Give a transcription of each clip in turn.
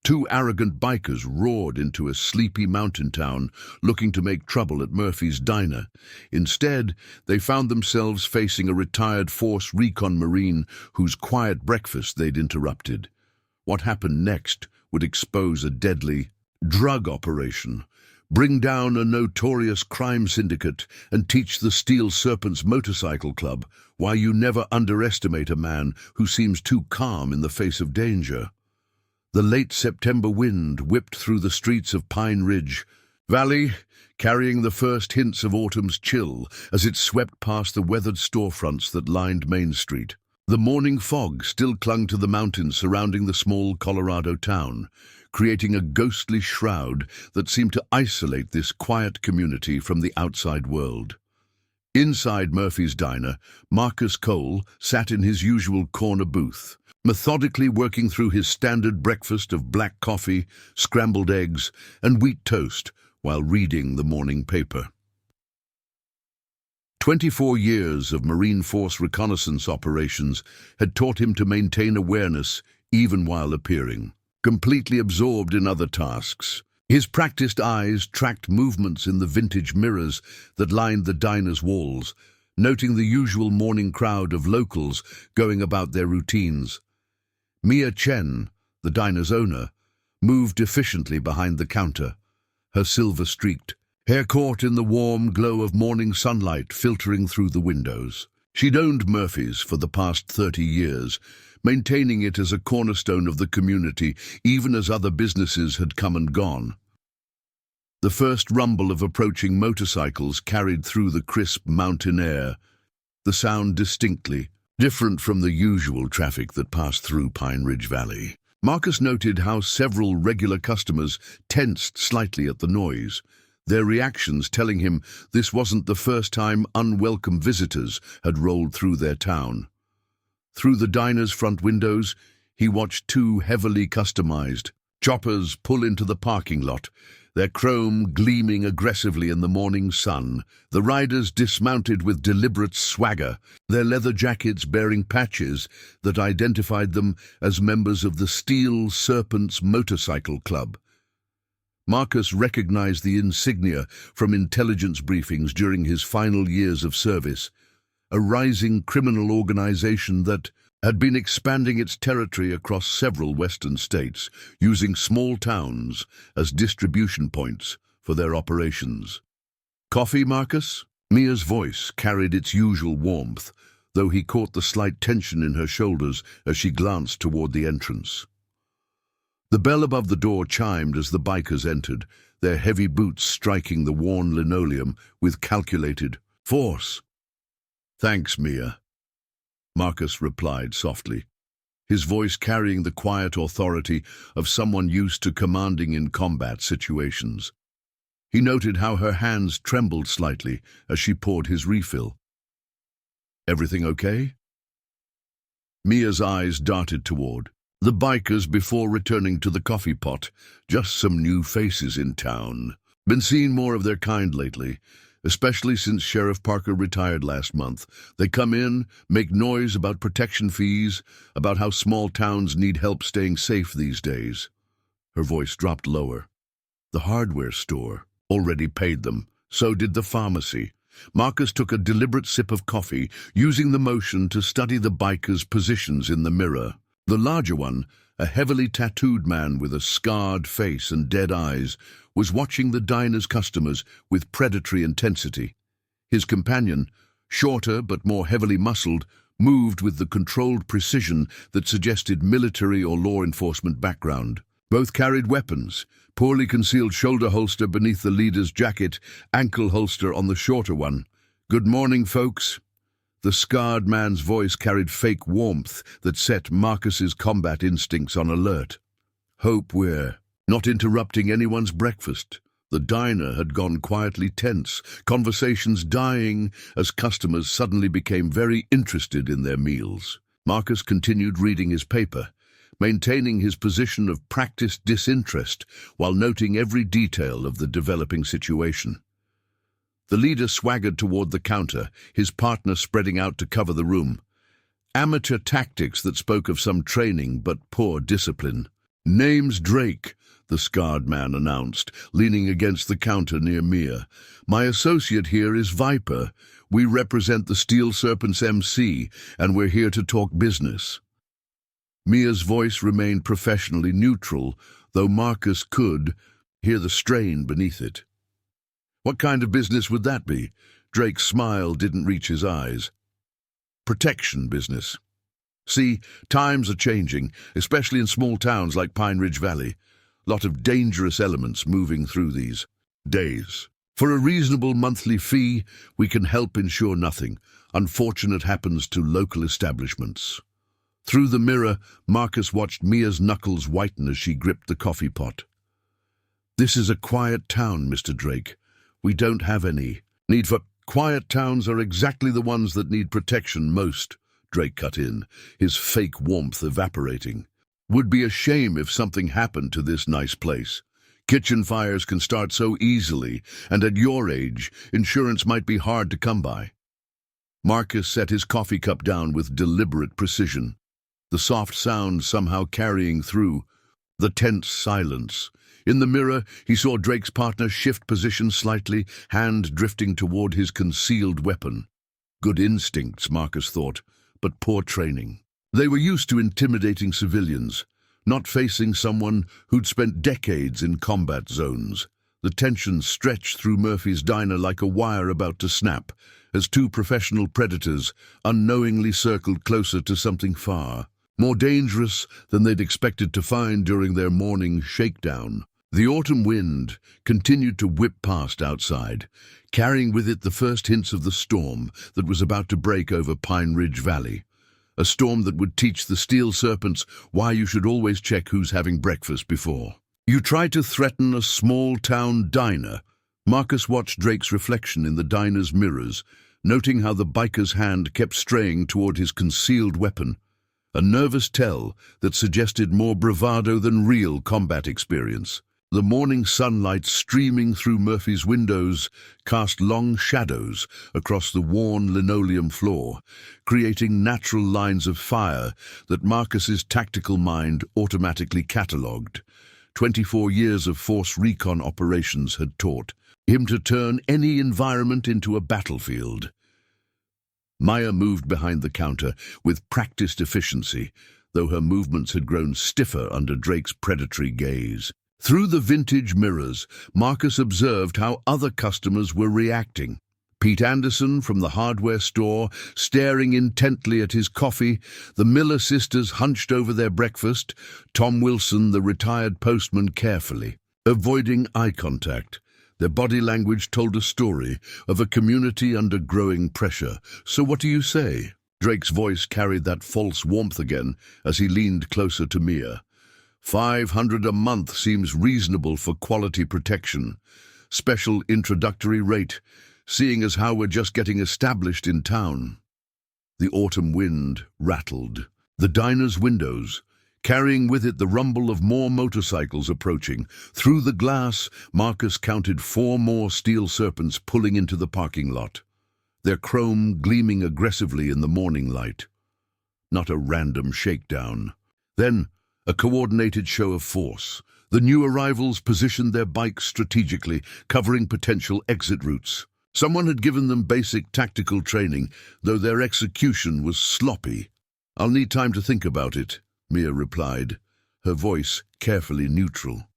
Two arrogant bikers roared into a sleepy mountain town, looking to make trouble at Murphy's diner. Instead, they found themselves facing a retired Force Recon Marine whose quiet breakfast they'd interrupted. What happened next would expose a deadly drug operation, bring down a notorious crime syndicate, and teach the Steel Serpents motorcycle club why you never underestimate a man who seems too calm in the face of danger. The late September wind whipped through the streets of Pine Ridge Valley, carrying the first hints of autumn's chill as it swept past the weathered storefronts that lined Main Street. The morning fog still clung to the mountains surrounding the small Colorado town, creating a ghostly shroud that seemed to isolate this quiet community from the outside world. Inside Murphy's diner, Marcus Cole sat in his usual corner booth, methodically working through his standard breakfast of black coffee, scrambled eggs, and wheat toast while reading the morning paper. 24 years of Marine Force reconnaissance operations had taught him to maintain awareness even while appearing, completely absorbed in other tasks. His practiced eyes tracked movements in the vintage mirrors that lined the diner's walls, noting the usual morning crowd of locals going about their routines. Mia Chen, the diner's owner, moved efficiently behind the counter, her silver-streaked hair caught in the warm glow of morning sunlight filtering through the windows. She'd owned Murphy's for the past 30 years, maintaining it as a cornerstone of the community even as other businesses had come and gone. The first rumble of approaching motorcycles carried through the crisp mountain air, the sound distinctly different from the usual traffic that passed through Pine Ridge Valley. Marcus noted how several regular customers tensed slightly at the noise, their reactions telling him this wasn't the first time unwelcome visitors had rolled through their town. Through the diner's front windows, he watched two heavily customized choppers pull into the parking lot, their chrome gleaming aggressively in the morning sun. The riders dismounted with deliberate swagger, their leather jackets bearing patches that identified them as members of the Steel Serpents motorcycle club. Marcus recognized the insignia from intelligence briefings during his final years of service, a rising criminal organization that had been expanding its territory across several western states, using small towns as distribution points for their operations. "Coffee, Marcus?" Mia's voice carried its usual warmth, though he caught the slight tension in her shoulders as she glanced toward the entrance. The bell above the door chimed as the bikers entered, their heavy boots striking the worn linoleum with calculated force. "Thanks, Mia," Marcus replied softly, his voice carrying the quiet authority of someone used to commanding in combat situations. He noted how her hands trembled slightly as she poured his refill. "Everything okay?" Mia's eyes darted toward the bikers before returning to the coffee pot. "Just some new faces in town. Been seeing more of their kind lately, especially since Sheriff Parker retired last month. They come in, make noise about protection fees, about how small towns need help staying safe these days." Her voice dropped lower. "The hardware store already paid them. So did the pharmacy." Marcus took a deliberate sip of coffee, using the motion to study the bikers' positions in the mirror. The larger one, a heavily tattooed man with a scarred face and dead eyes, was watching the diner's customers with predatory intensity. His companion, shorter but more heavily muscled, moved with the controlled precision that suggested military or law enforcement background. Both carried weapons, poorly concealed shoulder holster beneath the leader's jacket, ankle holster on the shorter one. "Good morning, folks." The scarred man's voice carried fake warmth that set Marcus's combat instincts on alert. "Hope we're not interrupting anyone's breakfast." The diner had gone quietly tense, conversations dying as customers suddenly became very interested in their meals. Marcus continued reading his paper, maintaining his position of practiced disinterest while noting every detail of the developing situation. The leader swaggered toward the counter, his partner spreading out to cover the room. Amateur tactics that spoke of some training but poor discipline. "Name's Drake," the scarred man announced, leaning against the counter near Mia. "My associate here is Viper. We represent the Steel Serpents MC, and we're here to talk business." Mia's voice remained professionally neutral, though Marcus could hear the strain beneath it. "What kind of business would that be?" Drake's smile didn't reach his eyes. "Protection business. See, times are changing, especially in small towns like Pine Ridge Valley. Lot of dangerous elements moving through these days. For a reasonable monthly fee, we can help ensure nothing unfortunate happens to local establishments." Through the mirror, Marcus watched Mia's knuckles whiten as she gripped the coffee pot. "This is a quiet town, Mr. Drake. We don't have any need for—" "Quiet towns are exactly the ones that need protection most," Drake cut in, his fake warmth evaporating. "Would be a shame if something happened to this nice place. Kitchen fires can start so easily, and at your age, insurance might be hard to come by." Marcus set his coffee cup down with deliberate precision, the soft sound somehow carrying through the tense silence. In the mirror, he saw Drake's partner shift position slightly, hand drifting toward his concealed weapon. Good instincts, Marcus thought, but poor training. They were used to intimidating civilians, not facing someone who'd spent decades in combat zones. The tension stretched through Murphy's diner like a wire about to snap, as two professional predators unknowingly circled closer to something far more dangerous than they'd expected to find during their morning shakedown. The autumn wind continued to whip past outside, carrying with it the first hints of the storm that was about to break over Pine Ridge Valley. A storm that would teach the Steel Serpents why you should always check who's having breakfast before. "You try to threaten a small-town diner." Marcus watched Drake's reflection in the diner's mirrors, noting how the biker's hand kept straying toward his concealed weapon. A nervous tell that suggested more bravado than real combat experience. The morning sunlight streaming through Murphy's windows cast long shadows across the worn linoleum floor, creating natural lines of fire that Marcus's tactical mind automatically catalogued. 24 years of Force Recon operations had taught him to turn any environment into a battlefield. Maya moved behind the counter with practiced efficiency, though her movements had grown stiffer under Drake's predatory gaze. Through the vintage mirrors, Marcus observed how other customers were reacting. Pete Anderson from the hardware store, staring intently at his coffee, the Miller sisters hunched over their breakfast, Tom Wilson, the retired postman, carefully avoiding eye contact. Their body language told a story of a community under growing pressure. "So what do you say?" Drake's voice carried that false warmth again as he leaned closer to Mia. $500 a month seems reasonable for quality protection. Special introductory rate, seeing as how we're just getting established in town." The autumn wind rattled the diner's windows, carrying with it the rumble of more motorcycles approaching. Through the glass, Marcus counted 4 more Steel Serpents pulling into the parking lot, their chrome gleaming aggressively in the morning light. Not a random shakedown. Then, a coordinated show of force. The new arrivals positioned their bikes strategically, covering potential exit routes. Someone had given them basic tactical training, though their execution was sloppy. "I'll need time to think about it," Mia replied, her voice carefully neutral.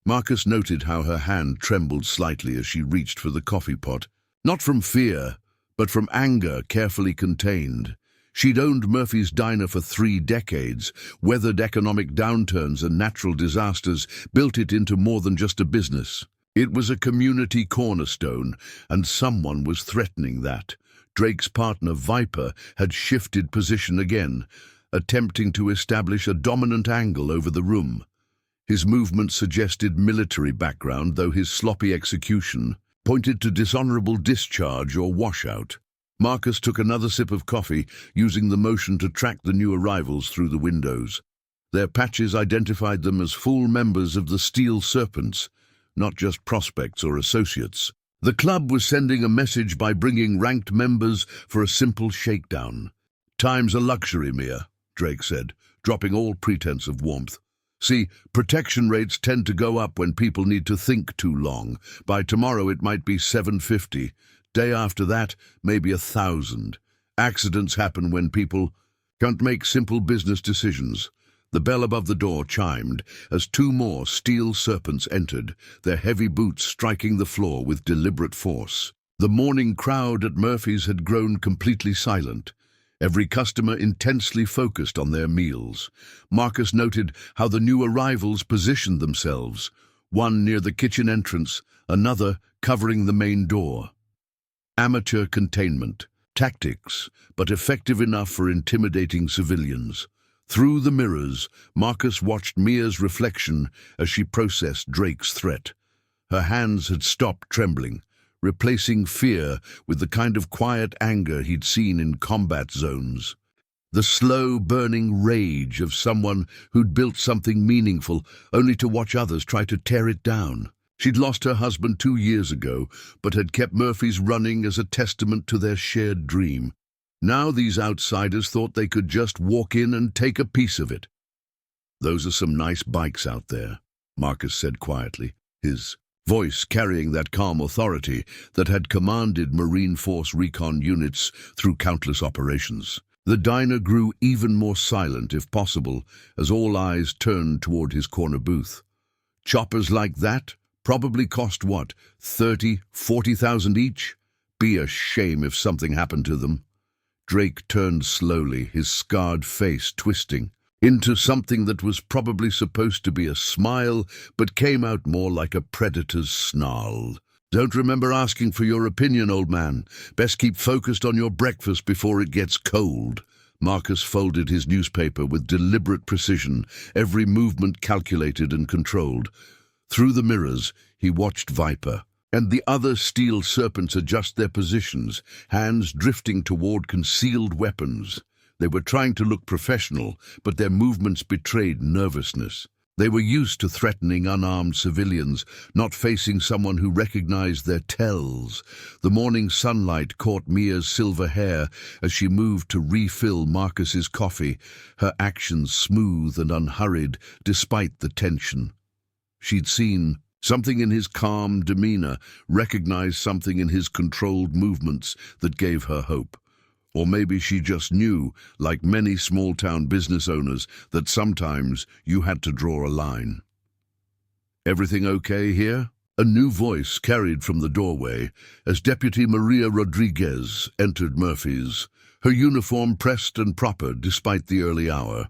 Marcus noted how her hand trembled slightly as she reached for the coffee pot. Not from fear, but from anger carefully contained. She'd owned Murphy's Diner for 3 decades, weathered economic downturns and natural disasters, built it into more than just a business. It was a community cornerstone, and someone was threatening that. Drake's partner, Viper, had shifted position again, attempting to establish a dominant angle over the room. His movement suggested military background, though his sloppy execution pointed to dishonorable discharge or washout. Marcus took another sip of coffee, using the motion to track the new arrivals through the windows. Their patches identified them as full members of the Steel Serpents, not just prospects or associates. The club was sending a message by bringing ranked members for a simple shakedown. "Time's a luxury, Mia," Drake said, dropping all pretense of warmth. See, protection rates tend to go up when people need to think too long. By tomorrow it might be 750. Day after that, maybe 1,000. Accidents happen when people can't make simple business decisions. The bell above the door chimed as two more Steel Serpents entered, their heavy boots striking the floor with deliberate force. The morning crowd at Murphy's had grown completely silent, every customer intensely focused on their meals. Marcus noted how the new arrivals positioned themselves, one near the kitchen entrance, another covering the main door. Amateur containment, tactics, but effective enough for intimidating civilians. Through the mirrors, Marcus watched Mia's reflection as she processed Drake's threat. Her hands had stopped trembling, replacing fear with the kind of quiet anger he'd seen in combat zones. The slow, burning rage of someone who'd built something meaningful only to watch others try to tear it down. She'd lost her husband 2 years ago, but had kept Murphy's running as a testament to their shared dream. Now these outsiders thought they could just walk in and take a piece of it. "Those are some nice bikes out there," Marcus said quietly, his voice carrying that calm authority that had commanded Marine Force Recon units through countless operations. The diner grew even more silent, if possible, as all eyes turned toward his corner booth. Choppers like that probably cost, what, 30, 40,000 each? Be a shame if something happened to them. Drake turned slowly, his scarred face twisting, into something that was probably supposed to be a smile, but came out more like a predator's snarl. "Don't remember asking for your opinion, old man. Best keep focused on your breakfast before it gets cold." Marcus folded his newspaper with deliberate precision, every movement calculated and controlled. Through the mirrors, he watched Viper and the other Steel Serpents adjust their positions, hands drifting toward concealed weapons. They were trying to look professional, but their movements betrayed nervousness. They were used to threatening unarmed civilians, not facing someone who recognized their tells. The morning sunlight caught Mia's silver hair as she moved to refill Marcus's coffee, her actions smooth and unhurried despite the tension. She'd seen something in his calm demeanor, recognized something in his controlled movements that gave her hope. Or maybe she just knew, like many small-town business owners, that sometimes you had to draw a line. "Everything okay here?" A new voice carried from the doorway as Deputy Maria Rodriguez entered Murphy's, her uniform pressed and proper despite the early hour.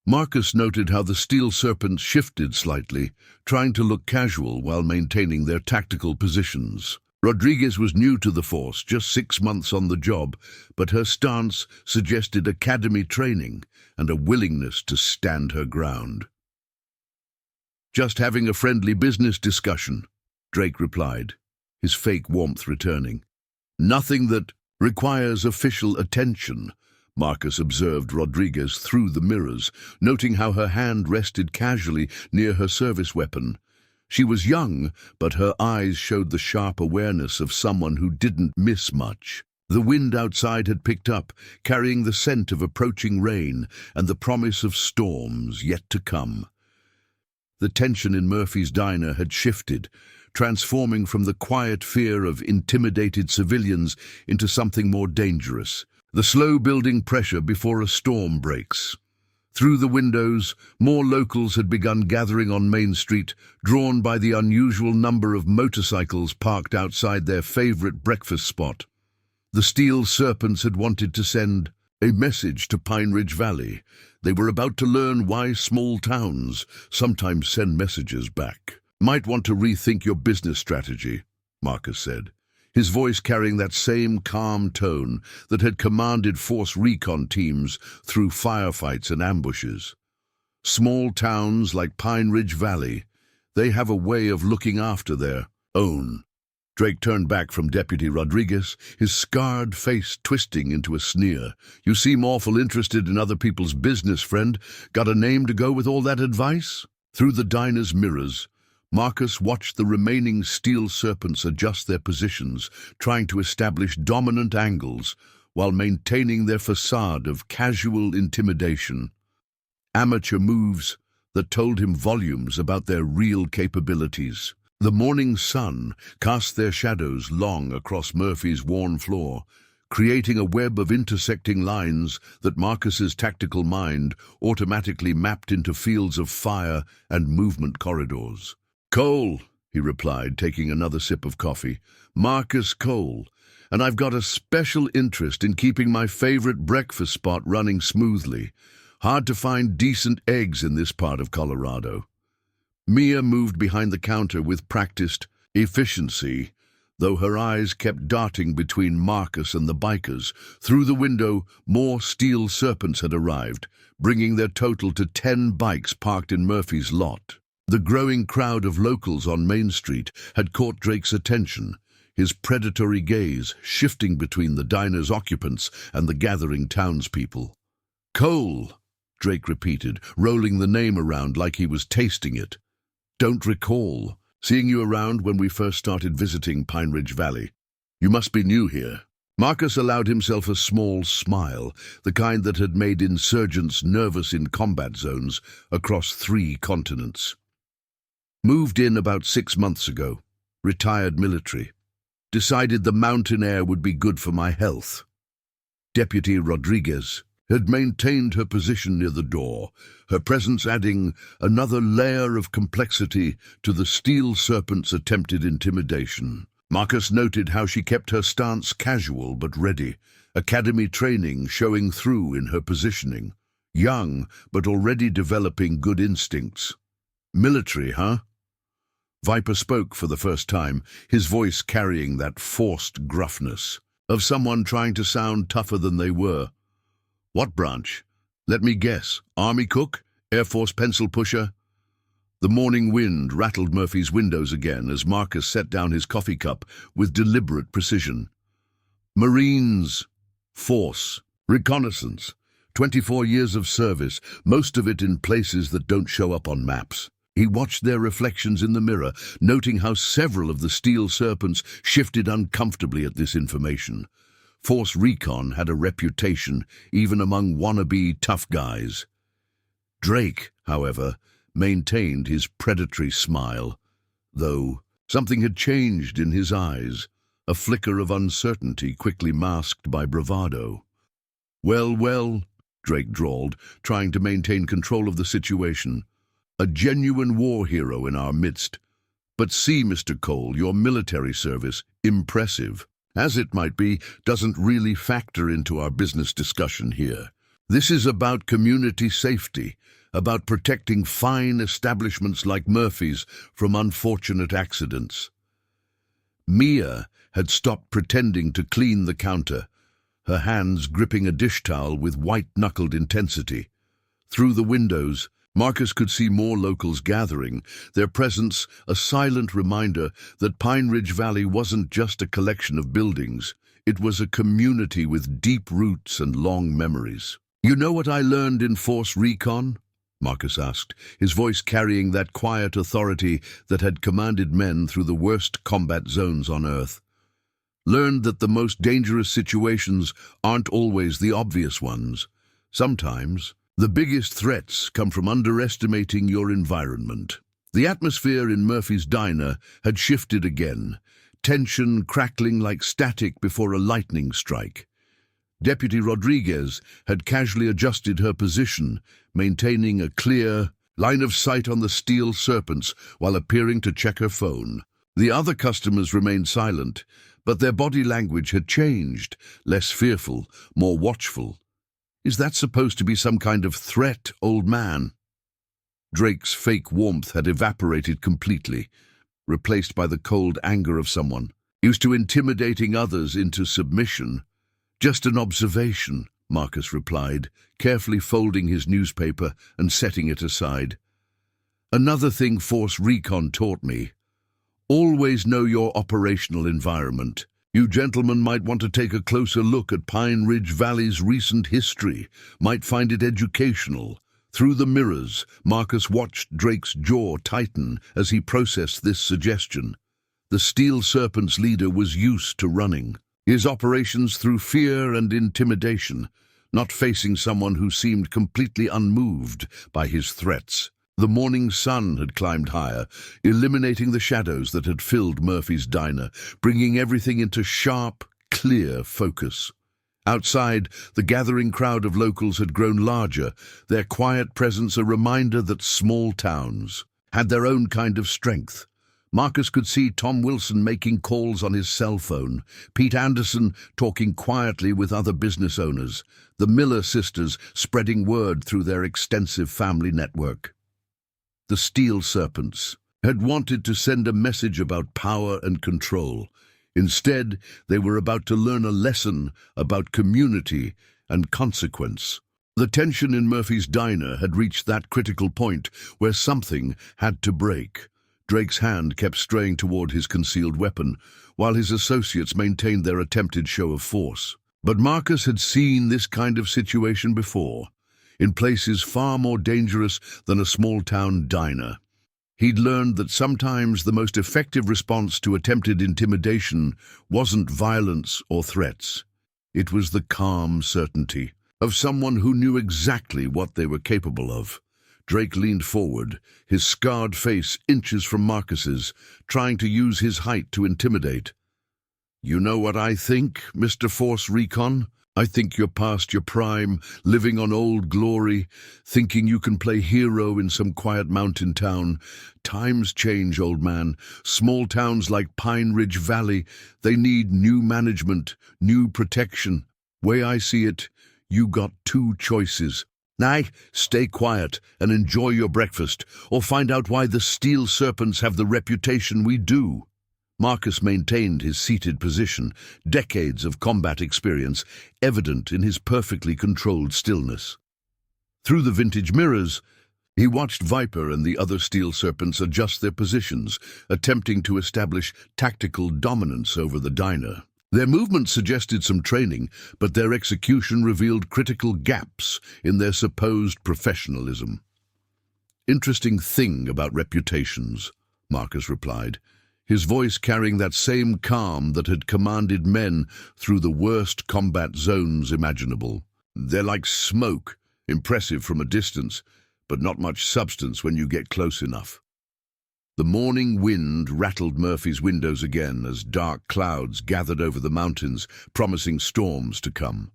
Marcus noted how the Steel Serpents shifted slightly, trying to look casual while maintaining their tactical positions. Rodriguez was new to the force, just 6 months on the job, but her stance suggested academy training and a willingness to stand her ground. "Just having a friendly business discussion," Drake replied, his fake warmth returning. "Nothing that requires official attention." Marcus observed Rodriguez through the mirrors, noting how her hand rested casually near her service weapon. She was young, but her eyes showed the sharp awareness of someone who didn't miss much. The wind outside had picked up, carrying the scent of approaching rain and the promise of storms yet to come. The tension in Murphy's diner had shifted, transforming from the quiet fear of intimidated civilians into something more dangerous, the slow-building pressure before a storm breaks. Through the windows, more locals had begun gathering on Main Street, drawn by the unusual number of motorcycles parked outside their favorite breakfast spot. The Steel Serpents had wanted to send a message to Pine Ridge Valley. They were about to learn why small towns sometimes send messages back. "Might want to rethink your business strategy," Marcus said, his voice carrying that same calm tone that had commanded Force Recon teams through firefights and ambushes. Small towns like Pine Ridge Valley, they have a way of looking after their own. Drake turned back from Deputy Rodriguez, his scarred face twisting into a sneer. "You seem awful interested in other people's business, friend. Got a name to go with all that advice?" Through the diner's mirrors, Marcus watched the remaining Steel Serpents adjust their positions, trying to establish dominant angles while maintaining their facade of casual intimidation. Amateur moves, that told him volumes about their real capabilities. The morning sun cast their shadows long across Murphy's worn floor, creating a web of intersecting lines that Marcus's tactical mind automatically mapped into fields of fire and movement corridors. "Cole," he replied, taking another sip of coffee. "Marcus Cole, and I've got a special interest in keeping my favorite breakfast spot running smoothly. Hard to find decent eggs in this part of Colorado." Mia moved behind the counter with practiced efficiency, though her eyes kept darting between Marcus and the bikers. Through the window, more Steel Serpents had arrived, bringing their total to 10 bikes parked in Murphy's lot. The growing crowd of locals on Main Street had caught Drake's attention, his predatory gaze shifting between the diner's occupants and the gathering townspeople. "Cole," Drake repeated, rolling the name around like he was tasting it. "Don't recall seeing you around when we first started visiting Pine Ridge Valley. You must be new here." Marcus allowed himself a small smile, the kind that had made insurgents nervous in combat zones across 3 continents. "Moved in about 6 months ago. Retired military. Decided the mountain air would be good for my health." Deputy Rodriguez had maintained her position near the door, her presence adding another layer of complexity to the Steel Serpent's attempted intimidation. Marcus noted how she kept her stance casual but ready, academy training showing through in her positioning. Young, but already developing good instincts. "Military, huh?" Viper spoke for the first time, his voice carrying that forced gruffness of someone trying to sound tougher than they were. "What branch? Let me guess. Army cook? Air Force pencil pusher?" The morning wind rattled Murphy's windows again as Marcus set down his coffee cup with deliberate precision. "Marines Force Reconnaissance. 24 years of service, most of it in places that don't show up on maps." He watched their reflections in the mirror, noting how several of the Steel Serpents shifted uncomfortably at this information. Force Recon had a reputation, even among wannabe tough guys. Drake, however, maintained his predatory smile, though something had changed in his eyes, a flicker of uncertainty quickly masked by bravado. Well, Drake drawled, trying to maintain control of the situation. "A genuine war hero in our midst. But see, Mr. Cole, your military service, impressive. As it might be, doesn't really factor into our business discussion here. This is about community safety, about protecting fine establishments like Murphy's from unfortunate accidents." Mia had stopped pretending to clean the counter, her hands gripping a dish towel with white-knuckled intensity. Through the windows, Marcus could see more locals gathering, their presence a silent reminder that Pine Ridge Valley wasn't just a collection of buildings, it was a community with deep roots and long memories. "You know what I learned in Force Recon?" Marcus asked, his voice carrying that quiet authority that had commanded men through the worst combat zones on Earth. "Learned that the most dangerous situations aren't always the obvious ones. Sometimes the biggest threats come from underestimating your environment." The atmosphere in Murphy's diner had shifted again, tension crackling like static before a lightning strike. Deputy Rodriguez had casually adjusted her position, maintaining a clear line of sight on the Steel Serpents while appearing to check her phone. The other customers remained silent, but their body language had changed, less fearful, more watchful. "Is that supposed to be some kind of threat, old man?" Drake's fake warmth had evaporated completely, replaced by the cold anger of someone used to intimidating others into submission. "Just an observation," Marcus replied, carefully folding his newspaper and setting it aside. "Another thing Force Recon taught me. Always know your operational environment. You gentlemen might want to take a closer look at Pine Ridge Valley's recent history, might find it educational." Through the mirrors, Marcus watched Drake's jaw tighten as he processed this suggestion. The Steel Serpent's leader was used to running his operations through fear and intimidation, not facing someone who seemed completely unmoved by his threats. The morning sun had climbed higher, eliminating the shadows that had filled Murphy's diner, bringing everything into sharp, clear focus. Outside, the gathering crowd of locals had grown larger, their quiet presence a reminder that small towns had their own kind of strength. Marcus could see Tom Wilson making calls on his cell phone, Pete Anderson talking quietly with other business owners, the Miller sisters spreading word through their extensive family network. The Steel Serpents had wanted to send a message about power and control. Instead, they were about to learn a lesson about community and consequence. The tension in Murphy's diner had reached that critical point where something had to break. Drake's hand kept straying toward his concealed weapon, while his associates maintained their attempted show of force. But Marcus had seen this kind of situation before, in places far more dangerous than a small-town diner. He'd learned that sometimes the most effective response to attempted intimidation wasn't violence or threats. It was the calm certainty of someone who knew exactly what they were capable of. Drake leaned forward, his scarred face inches from Marcus's, trying to use his height to intimidate. "You know what I think, Mr. Force Recon? I think you're past your prime, living on old glory, thinking you can play hero in some quiet mountain town. Times change, old man. Small towns like Pine Ridge Valley, they need new management, new protection. Way I see it, you got two choices. Nay, stay quiet and enjoy your breakfast, or find out why the Steel Serpents have the reputation we do." Marcus maintained his seated position, decades of combat experience evident in his perfectly controlled stillness. Through the vintage mirrors, he watched Viper and the other Steel Serpents adjust their positions, attempting to establish tactical dominance over the diner. Their movements suggested some training, but their execution revealed critical gaps in their supposed professionalism. "Interesting thing about reputations," Marcus replied, his voice carrying that same calm that had commanded men through the worst combat zones imaginable. "They're like smoke, impressive from a distance, but not much substance when you get close enough." The morning wind rattled Murphy's windows again as dark clouds gathered over the mountains, promising storms to come.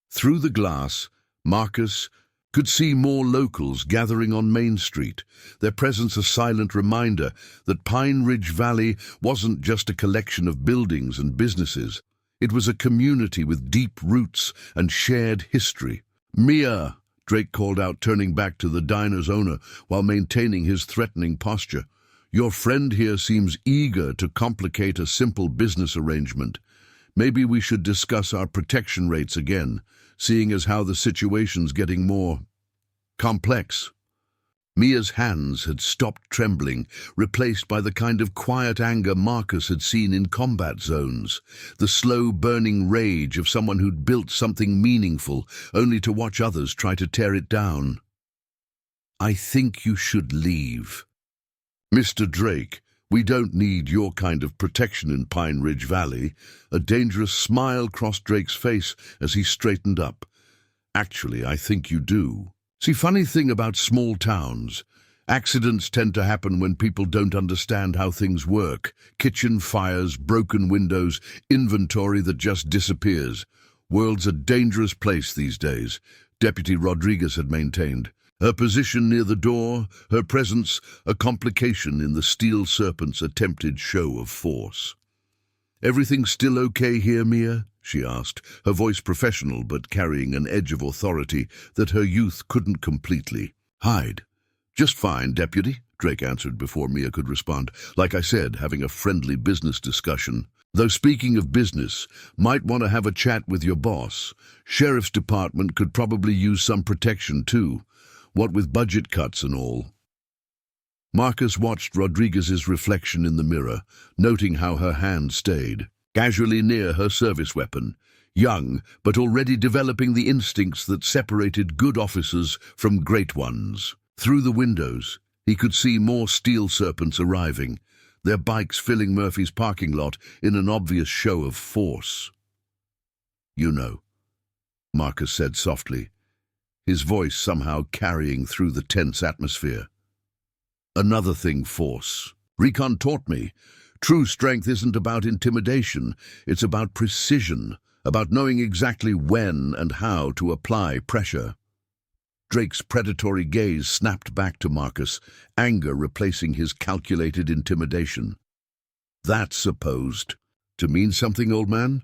Through the glass, Marcus could see more locals gathering on Main Street, their presence a silent reminder that Pine Ridge Valley wasn't just a collection of buildings and businesses. It was a community with deep roots and shared history. "Mia!" Drake called out, turning back to the diner's owner while maintaining his threatening posture. "Your friend here seems eager to complicate a simple business arrangement. Maybe we should discuss our protection rates again, seeing as how the situation's getting more complex." Mia's hands had stopped trembling, replaced by the kind of quiet anger Marcus had seen in combat zones, the slow burning rage of someone who'd built something meaningful, only to watch others try to tear it down. "I think you should leave. Mr. Drake, we don't need your kind of protection in Pine Ridge Valley." A dangerous smile crossed Drake's face as he straightened up. "Actually, I think you do. See, funny thing about small towns, accidents tend to happen when people don't understand how things work. Kitchen fires, broken windows, inventory that just disappears. World's a dangerous place these days," Deputy Rodriguez had maintained. Her position near the door, her presence, a complication in the Steel Serpent's attempted show of force. "Everything still okay here, Mia?" she asked, her voice professional but carrying an edge of authority that her youth couldn't completely hide. "Just fine, Deputy," Drake answered before Mia could respond. "Like I said, having a friendly business discussion. Though speaking of business, might want to have a chat with your boss. Sheriff's Department could probably use some protection too, what with budget cuts and all." Marcus watched Rodriguez's reflection in the mirror, noting how her hand stayed casually near her service weapon, young but already developing the instincts that separated good officers from great ones. Through the windows, he could see more Steel Serpents arriving, their bikes filling Murphy's parking lot in an obvious show of force. "You know," Marcus said softly, his voice somehow carrying through the tense atmosphere. "Another thing, Force. Recon taught me. True strength isn't about intimidation. It's about precision, about knowing exactly when and how to apply pressure." Drake's predatory gaze snapped back to Marcus, anger replacing his calculated intimidation. "That's supposed to mean something, old man?"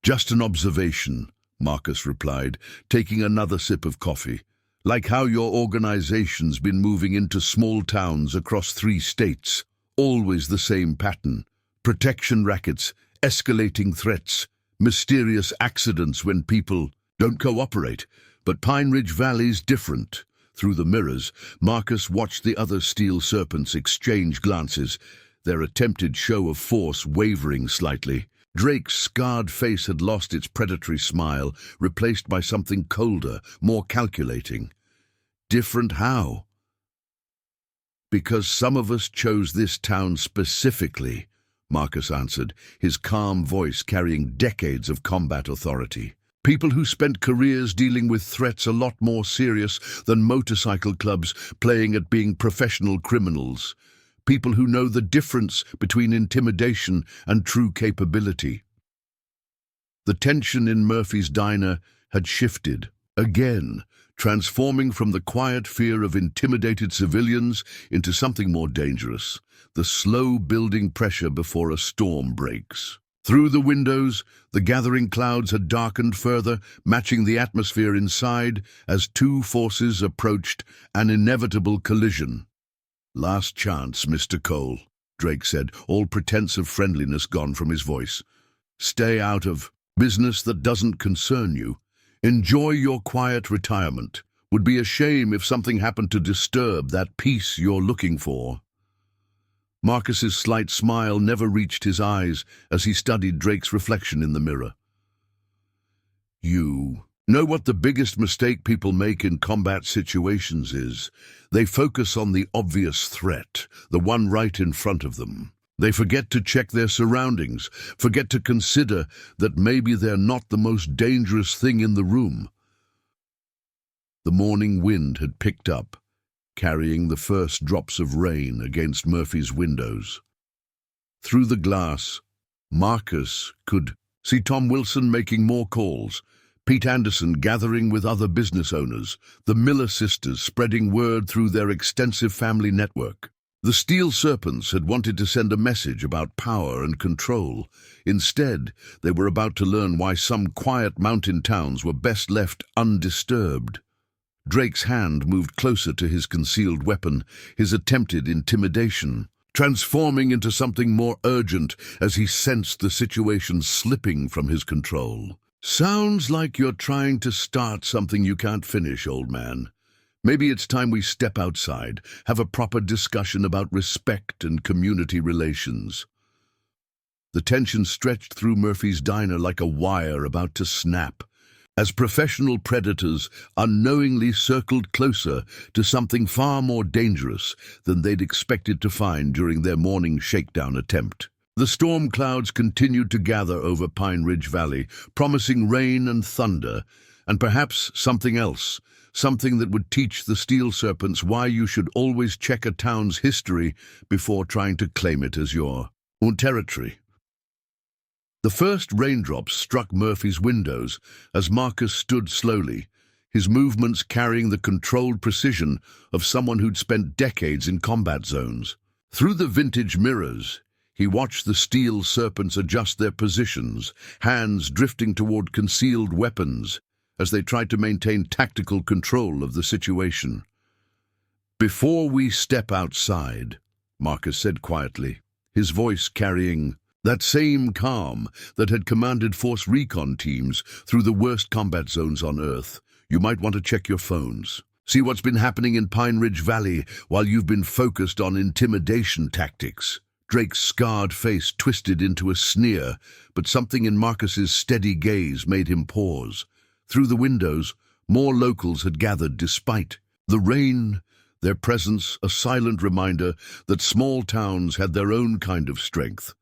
"Just an observation," Marcus replied, taking another sip of coffee. "Like how your organization's been moving into small towns across 3 states. Always the same pattern. Protection rackets, escalating threats, mysterious accidents when people don't cooperate. But Pine Ridge Valley's different." Through the mirrors, Marcus watched the other Steel Serpents exchange glances, their attempted show of force wavering slightly. Drake's scarred face had lost its predatory smile, replaced by something colder, more calculating. "Different how?" "Because some of us chose this town specifically," Marcus answered, his calm voice carrying decades of combat authority. "People who spent careers dealing with threats a lot more serious than motorcycle clubs playing at being professional criminals. People who know the difference between intimidation and true capability." The tension in Murphy's diner had shifted, again, transforming from the quiet fear of intimidated civilians into something more dangerous, the slow-building pressure before a storm breaks. Through the windows, the gathering clouds had darkened further, matching the atmosphere inside as 2 forces approached an inevitable collision. "Last chance, Mr. Cole," Drake said, all pretense of friendliness gone from his voice. "Stay out of business that doesn't concern you. Enjoy your quiet retirement. Would be a shame if something happened to disturb that peace you're looking for." Marcus's slight smile never reached his eyes as he studied Drake's reflection in the mirror. "You know what the biggest mistake people make in combat situations is? They focus on the obvious threat, the one right in front of them. They forget to check their surroundings, forget to consider that maybe they're not the most dangerous thing in the room." The morning wind had picked up, carrying the first drops of rain against Murphy's windows. Through the glass, Marcus could see Tom Wilson making more calls, Pete Anderson gathering with other business owners, the Miller sisters spreading word through their extensive family network. The Steel Serpents had wanted to send a message about power and control. Instead, they were about to learn why some quiet mountain towns were best left undisturbed. Drake's hand moved closer to his concealed weapon, his attempted intimidation, transforming into something more urgent as he sensed the situation slipping from his control. "Sounds like you're trying to start something you can't finish, old man. Maybe it's time we step outside, have a proper discussion about respect and community relations." The tension stretched through Murphy's diner like a wire about to snap, as professional predators unknowingly circled closer to something far more dangerous than they'd expected to find during their morning shakedown attempt. The storm clouds continued to gather over Pine Ridge Valley, promising rain and thunder, and perhaps something else, something that would teach the Steel Serpents why you should always check a town's history before trying to claim it as your own territory. The first raindrops struck Murphy's windows as Marcus stood slowly, his movements carrying the controlled precision of someone who'd spent decades in combat zones. Through the vintage mirrors, he watched the Steel Serpents adjust their positions, hands drifting toward concealed weapons as they tried to maintain tactical control of the situation. "Before we step outside," Marcus said quietly, his voice carrying that same calm that had commanded Force Recon teams through the worst combat zones on Earth, "you might want to check your phones. See what's been happening in Pine Ridge Valley while you've been focused on intimidation tactics." Drake's scarred face twisted into a sneer, but something in Marcus's steady gaze made him pause. Through the windows, more locals had gathered despite the rain, their presence a silent reminder that small towns had their own kind of strength.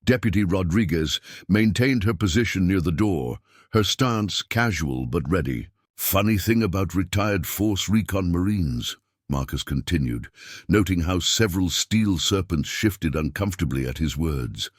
Deputy Rodriguez maintained her position near the door, her stance casual but ready. Funny thing about retired Force Recon Marines, Marcus continued, noting how several Steel Serpents shifted uncomfortably at his words.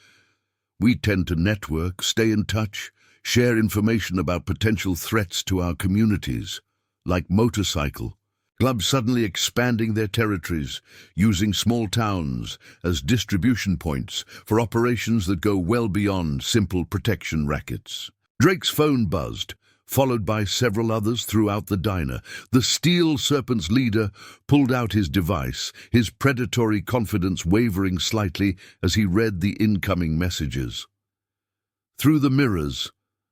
We tend to network, stay in touch, share information about potential threats to our communities, like motorcycle clubs suddenly expanding their territories, using small towns as distribution points for operations that go well beyond simple protection rackets. Drake's phone buzzed, followed by several others throughout the diner. The Steel Serpent's leader pulled out his device, his predatory confidence wavering slightly as he read the incoming messages. Through the mirrors,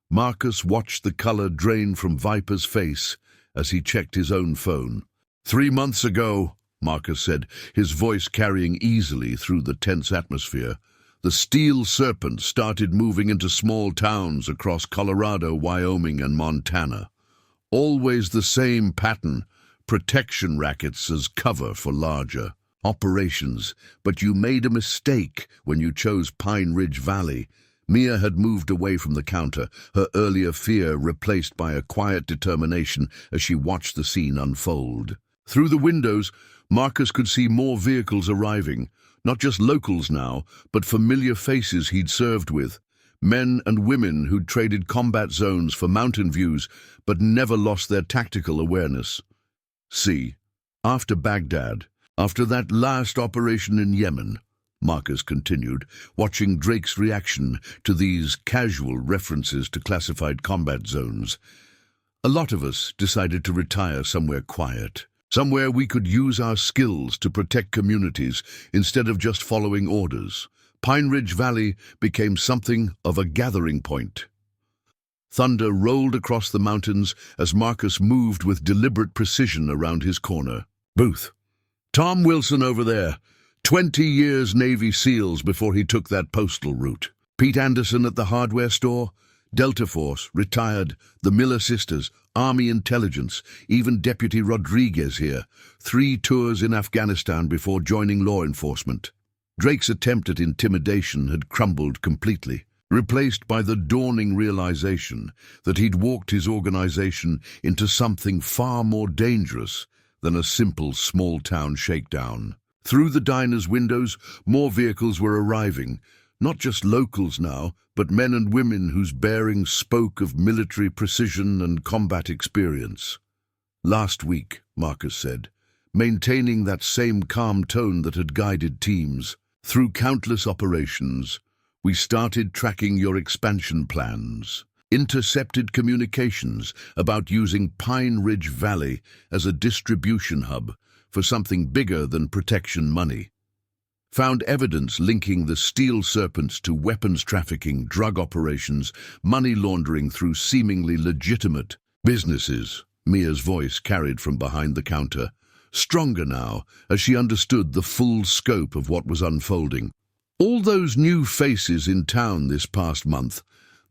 Marcus watched the color drain from Viper's face as he checked his own phone. 3 months ago, Marcus said, his voice carrying easily through the tense atmosphere, the Steel Serpent started moving into small towns across Colorado, Wyoming, and Montana. Always the same pattern, protection rackets as cover for larger operations. But you made a mistake when you chose Pine Ridge Valley. Mia had moved away from the counter, her earlier fear replaced by a quiet determination as she watched the scene unfold. Through the windows, Marcus could see more vehicles arriving, not just locals now, but familiar faces he'd served with, men and women who'd traded combat zones for mountain views but never lost their tactical awareness. See, after Baghdad, after that last operation in Yemen, Marcus continued, watching Drake's reaction to these casual references to classified combat zones, a lot of us decided to retire somewhere quiet. Somewhere we could use our skills to protect communities instead of just following orders. Pine Ridge Valley became something of a gathering point. Thunder rolled across the mountains as Marcus moved with deliberate precision around his corner. Booth. Tom Wilson over there. 20 years Navy SEALs before he took that postal route. Pete Anderson at the hardware store. Delta Force, retired, the Miller sisters, Army intelligence, even Deputy Rodriguez here. 3 tours in Afghanistan before joining law enforcement. Drake's attempt at intimidation had crumbled completely, replaced by the dawning realization that he'd walked his organization into something far more dangerous than a simple small-town shakedown. Through the diner's windows, more vehicles were arriving, not just locals now, but men and women whose bearings spoke of military precision and combat experience. Last week, Marcus said, maintaining that same calm tone that had guided teams. Through countless operations, we started tracking your expansion plans, intercepted communications about using Pine Ridge Valley as a distribution hub for something bigger than protection money. Found evidence linking the Steel Serpents to weapons trafficking, drug operations, money laundering through seemingly legitimate businesses. Mia's voice carried from behind the counter, stronger now as she understood the full scope of what was unfolding. All those new faces in town this past month,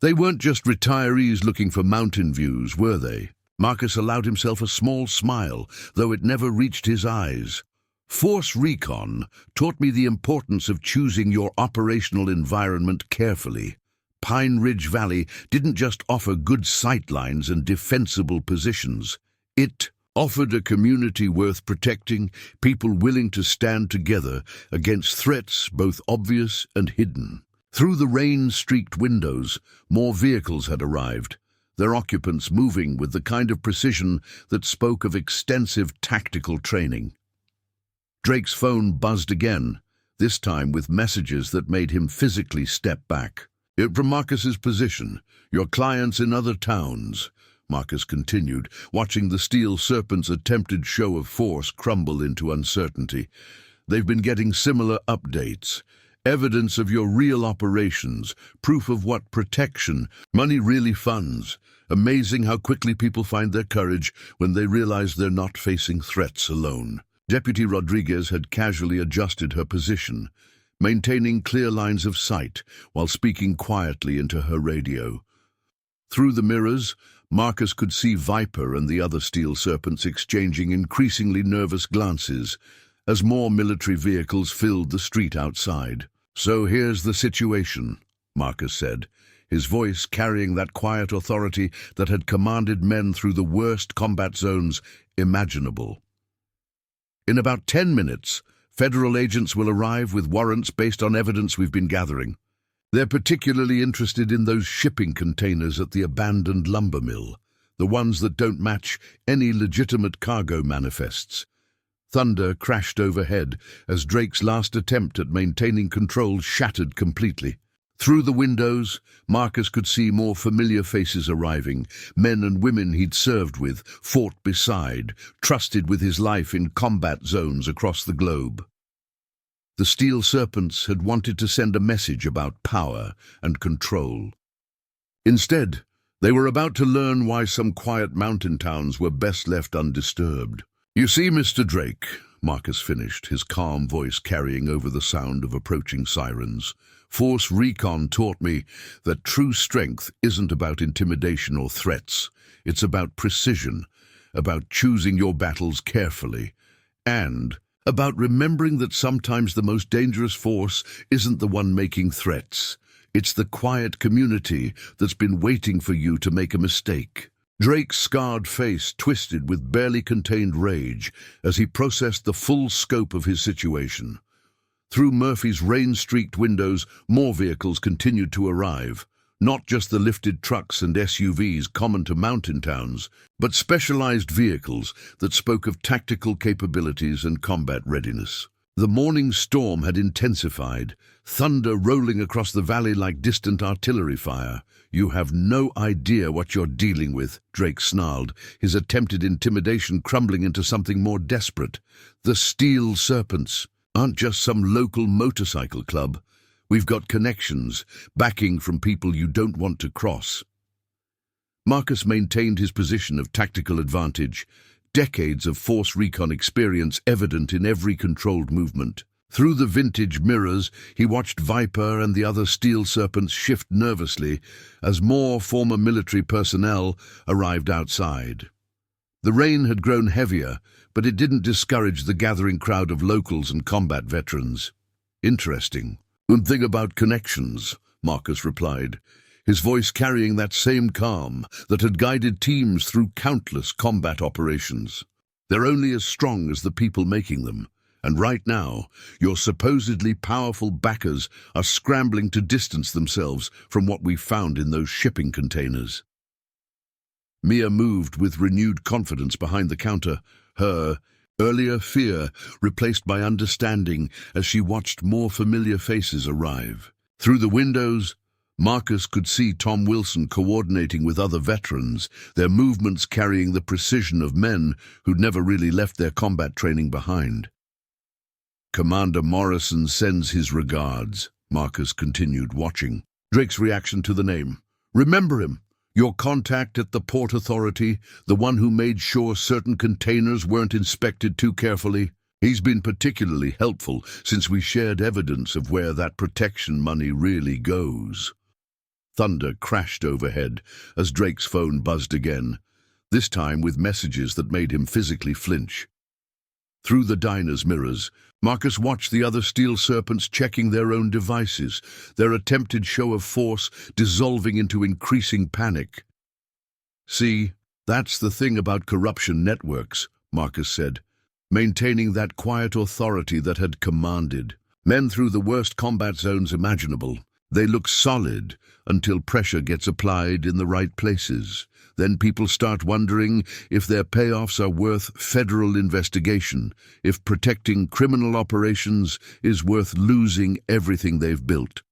they weren't just retirees looking for mountain views, were they? Marcus allowed himself a small smile, though it never reached his eyes. Force Recon taught me the importance of choosing your operational environment carefully. Pine Ridge Valley didn't just offer good sightlines and defensible positions. It offered a community worth protecting, people willing to stand together against threats both obvious and hidden. Through the rain-streaked windows, more vehicles had arrived, their occupants moving with the kind of precision that spoke of extensive tactical training. Drake's phone buzzed again, this time with messages that made him physically step back. From Marcus's position, your clients in other towns, Marcus continued, watching the Steel Serpent's attempted show of force crumble into uncertainty. They've been getting similar updates. Evidence of your real operations, proof of what protection money really funds. Amazing how quickly people find their courage when they realize they're not facing threats alone. Deputy Rodriguez had casually adjusted her position, maintaining clear lines of sight while speaking quietly into her radio. Through the mirrors, Marcus could see Viper and the other Steel Serpents exchanging increasingly nervous glances as more military vehicles filled the street outside. So here's the situation, Marcus said, his voice carrying that quiet authority that had commanded men through the worst combat zones imaginable. In about 10 minutes, federal agents will arrive with warrants based on evidence we've been gathering. They're particularly interested in those shipping containers at the abandoned lumber mill, the ones that don't match any legitimate cargo manifests. Thunder crashed overhead as Drake's last attempt at maintaining control shattered completely. Through the windows, Marcus could see more familiar faces arriving, men and women he'd served with, fought beside, trusted with his life in combat zones across the globe. The Steel Serpents had wanted to send a message about power and control. Instead, they were about to learn why some quiet mountain towns were best left undisturbed. "You see, Mr. Drake," Marcus finished, his calm voice carrying over the sound of approaching sirens, "Force Recon taught me that true strength isn't about intimidation or threats. It's about precision, about choosing your battles carefully, and about remembering that sometimes the most dangerous force isn't the one making threats. It's the quiet community that's been waiting for you to make a mistake." Drake's scarred face twisted with barely contained rage as he processed the full scope of his situation. Through Murphy's rain-streaked windows, more vehicles continued to arrive. Not just the lifted trucks and SUVs common to mountain towns, but specialized vehicles that spoke of tactical capabilities and combat readiness. The morning storm had intensified, thunder rolling across the valley like distant artillery fire. "You have no idea what you're dealing with," Drake snarled, his attempted intimidation crumbling into something more desperate. "The Steel Serpents aren't just some local motorcycle club. We've got connections, backing from people you don't want to cross." Marcus maintained his position of tactical advantage, decades of Force Recon experience evident in every controlled movement. Through the vintage mirrors, he watched Viper and the other Steel Serpents shift nervously as more former military personnel arrived outside. The rain had grown heavier, but it didn't discourage the gathering crowd of locals and combat veterans. "Interesting. One thing about connections," Marcus replied, his voice carrying that same calm that had guided teams through countless combat operations. "They're only as strong as the people making them, and right now, your supposedly powerful backers are scrambling to distance themselves from what we found in those shipping containers." Mia moved with renewed confidence behind the counter, her earlier fear replaced by understanding as she watched more familiar faces arrive. Through the windows, Marcus could see Tom Wilson coordinating with other veterans, their movements carrying the precision of men who'd never really left their combat training behind. "Commander Morrison sends his regards," Marcus continued, watching Drake's reaction to the name. "Remember him? Your contact at the Port Authority, the one who made sure certain containers weren't inspected too carefully? He's been particularly helpful since we shared evidence of where that protection money really goes." Thunder crashed overhead as Drake's phone buzzed again, this time with messages that made him physically flinch. Through the diner's mirrors, Marcus watched the other Steel Serpents checking their own devices, their attempted show of force dissolving into increasing panic. "See, that's the thing about corruption networks," Marcus said, maintaining that quiet authority that had commanded. "Men through the worst combat zones imaginable. They look solid until pressure gets applied in the right places. Then people start wondering if their payoffs are worth federal investigation, if protecting criminal operations is worth losing everything they've built."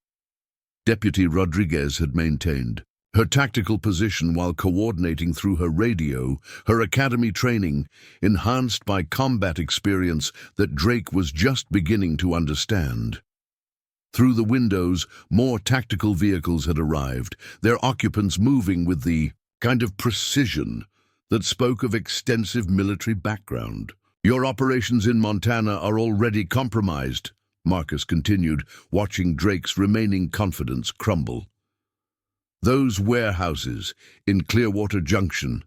Deputy Rodriguez had maintained her tactical position while coordinating through her radio, her academy training, enhanced by combat experience that Drake was just beginning to understand. Through the windows, more tactical vehicles had arrived, their occupants moving with the kind of precision that spoke of extensive military background. "Your operations in Montana are already compromised," Marcus continued, watching Drake's remaining confidence crumble. "Those warehouses in Clearwater Junction.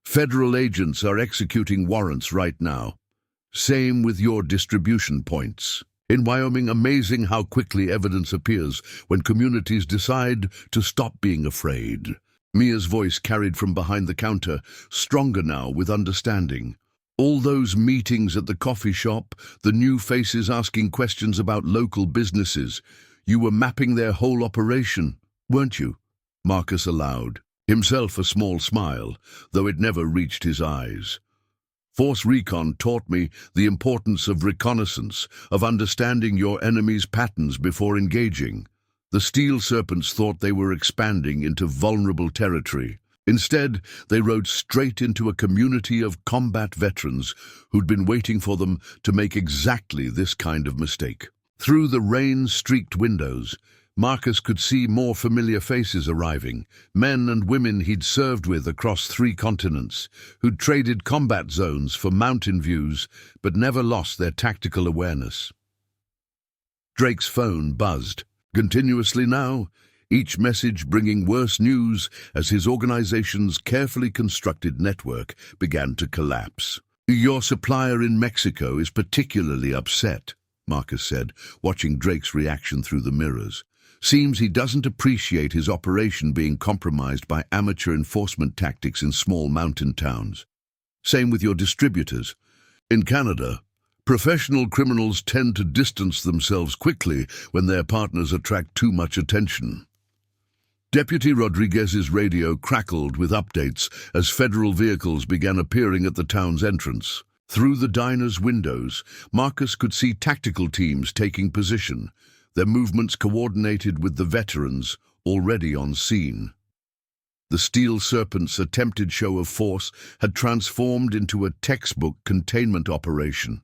Federal agents are executing warrants right now. Same with your distribution points. In Wyoming, amazing how quickly evidence appears when communities decide to stop being afraid. Mia's voice carried from behind the counter, stronger now with understanding. All those meetings at the coffee shop, the new faces asking questions about local businesses. You were mapping their whole operation, weren't you? Marcus allowed, himself a small smile, though it never reached his eyes. Force Recon taught me the importance of reconnaissance, of understanding your enemy's patterns before engaging. The Steel Serpents thought they were expanding into vulnerable territory. Instead, they rode straight into a community of combat veterans who'd been waiting for them to make exactly this kind of mistake. Through the rain-streaked windows, Marcus could see more familiar faces arriving, men and women he'd served with across 3 continents, who'd traded combat zones for mountain views but never lost their tactical awareness. Drake's phone buzzed, continuously now, each message bringing worse news as his organization's carefully constructed network began to collapse. "Your supplier in Mexico is particularly upset," Marcus said, watching Drake's reaction through the mirrors. "Seems he doesn't appreciate his operation being compromised by amateur enforcement tactics in small mountain towns. Same with your distributors. In Canada, professional criminals tend to distance themselves quickly when their partners attract too much attention." Deputy Rodriguez's radio crackled with updates as federal vehicles began appearing at the town's entrance. Through the diner's windows, Marcus could see tactical teams taking position, their movements coordinated with the veterans already on scene. The Steel Serpents' attempted show of force had transformed into a textbook containment operation.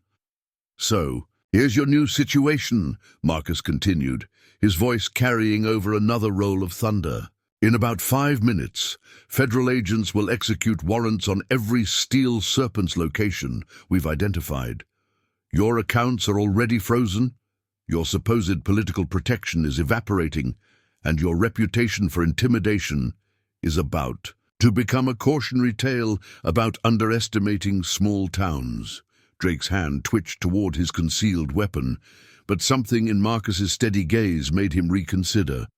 "So, here's your new situation," Marcus continued, his voice carrying over another roll of thunder. "In about 5 minutes, federal agents will execute warrants on every Steel Serpents location we've identified. Your accounts are already frozen, your supposed political protection is evaporating, and your reputation for intimidation is about to become a cautionary tale about underestimating small towns." Drake's hand twitched toward his concealed weapon, but something in Marcus's steady gaze made him reconsider.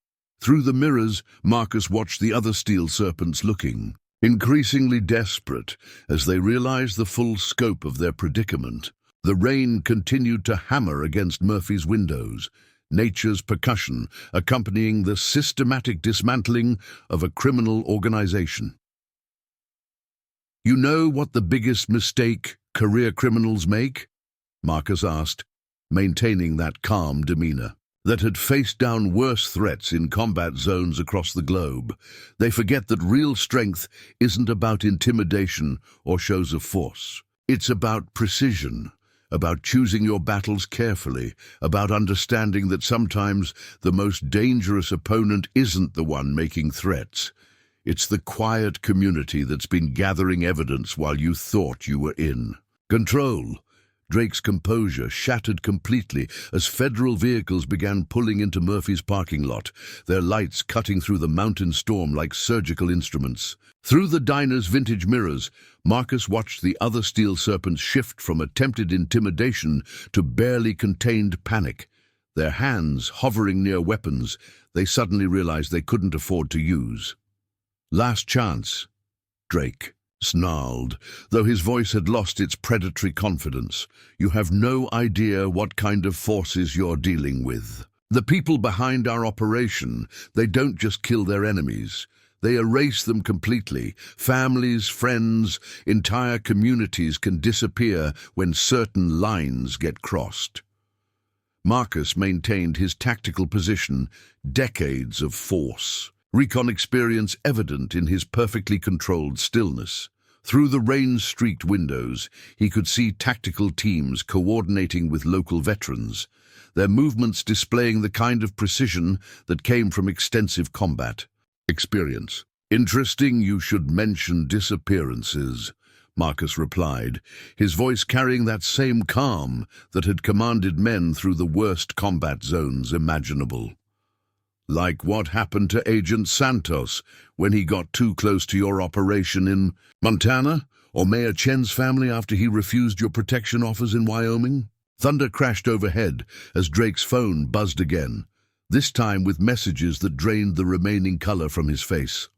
Through the mirrors, Marcus watched the other Steel Serpents looking, increasingly desperate as they realized the full scope of their predicament. The rain continued to hammer against Murphy's windows, nature's percussion accompanying the systematic dismantling of a criminal organization. "You know what the biggest mistake career criminals make?" Marcus asked, maintaining that calm demeanor. "That had faced down worse threats in combat zones across the globe. They forget that real strength isn't about intimidation or shows of force. It's about precision, about choosing your battles carefully, about understanding that sometimes the most dangerous opponent isn't the one making threats. It's the quiet community that's been gathering evidence while you thought you were in control." Drake's composure shattered completely as federal vehicles began pulling into Murphy's parking lot, their lights cutting through the mountain storm like surgical instruments. Through the diner's vintage mirrors, Marcus watched the other Steel Serpents shift from attempted intimidation to barely contained panic. Their hands hovering near weapons they suddenly realized they couldn't afford to use. "Last chance," Drake snarled, though his voice had lost its predatory confidence. "You have no idea what kind of forces you're dealing with. The people behind our operation, they don't just kill their enemies. They erase them completely. Families, friends, entire communities can disappear when certain lines get crossed." Marcus maintained his tactical position, decades of force. Recon experience evident in his perfectly controlled stillness. Through the rain-streaked windows, he could see tactical teams coordinating with local veterans, their movements displaying the kind of precision that came from extensive combat experience. "Interesting you should mention disappearances," Marcus replied, his voice carrying that same calm that had commanded men through the worst combat zones imaginable. "Like what happened to Agent Santos when he got too close to your operation in Montana, or Mayor Chen's family after he refused your protection offers in Wyoming?" Thunder crashed overhead as Drake's phone buzzed again, this time with messages that drained the remaining color from his face.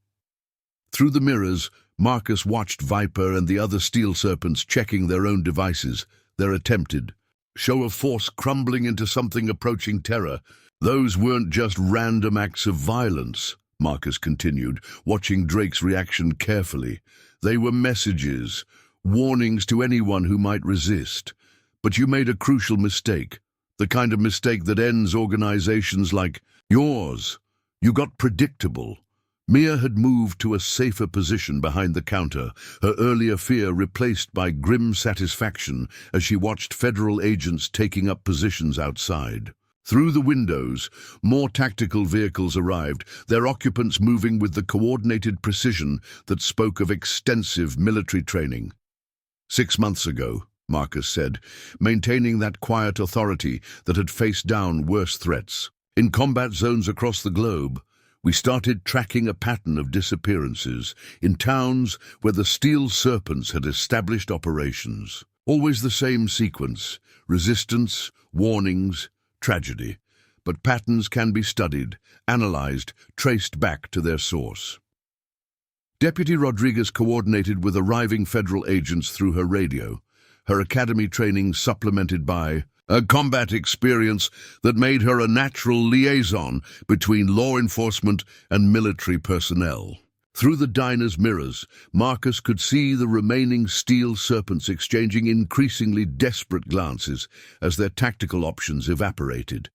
Through the mirrors, Marcus watched Viper and the other Steel Serpents checking their own devices, their attempted show of force crumbling into something approaching terror. Those weren't just random acts of violence, Marcus continued, watching Drake's reaction carefully. They were messages, warnings to anyone who might resist. But you made a crucial mistake, the kind of mistake that ends organizations like yours. You got predictable. Mia had moved to a safer position behind the counter, her earlier fear replaced by grim satisfaction as she watched federal agents taking up positions outside. Through the windows, more tactical vehicles arrived, their occupants moving with the coordinated precision that spoke of extensive military training. 6 months ago, Marcus said, maintaining that quiet authority that had faced down worse threats. In combat zones across the globe, we started tracking a pattern of disappearances in towns where the Steel Serpents had established operations. Always the same sequence: resistance, warnings, tragedy. But patterns can be studied, analyzed, traced back to their source. Deputy Rodriguez coordinated with arriving federal agents through her radio, her academy training supplemented by a combat experience that made her a natural liaison between law enforcement and military personnel. Through the diner's mirrors, Marcus could see the remaining Steel Serpents exchanging increasingly desperate glances as their tactical options evaporated.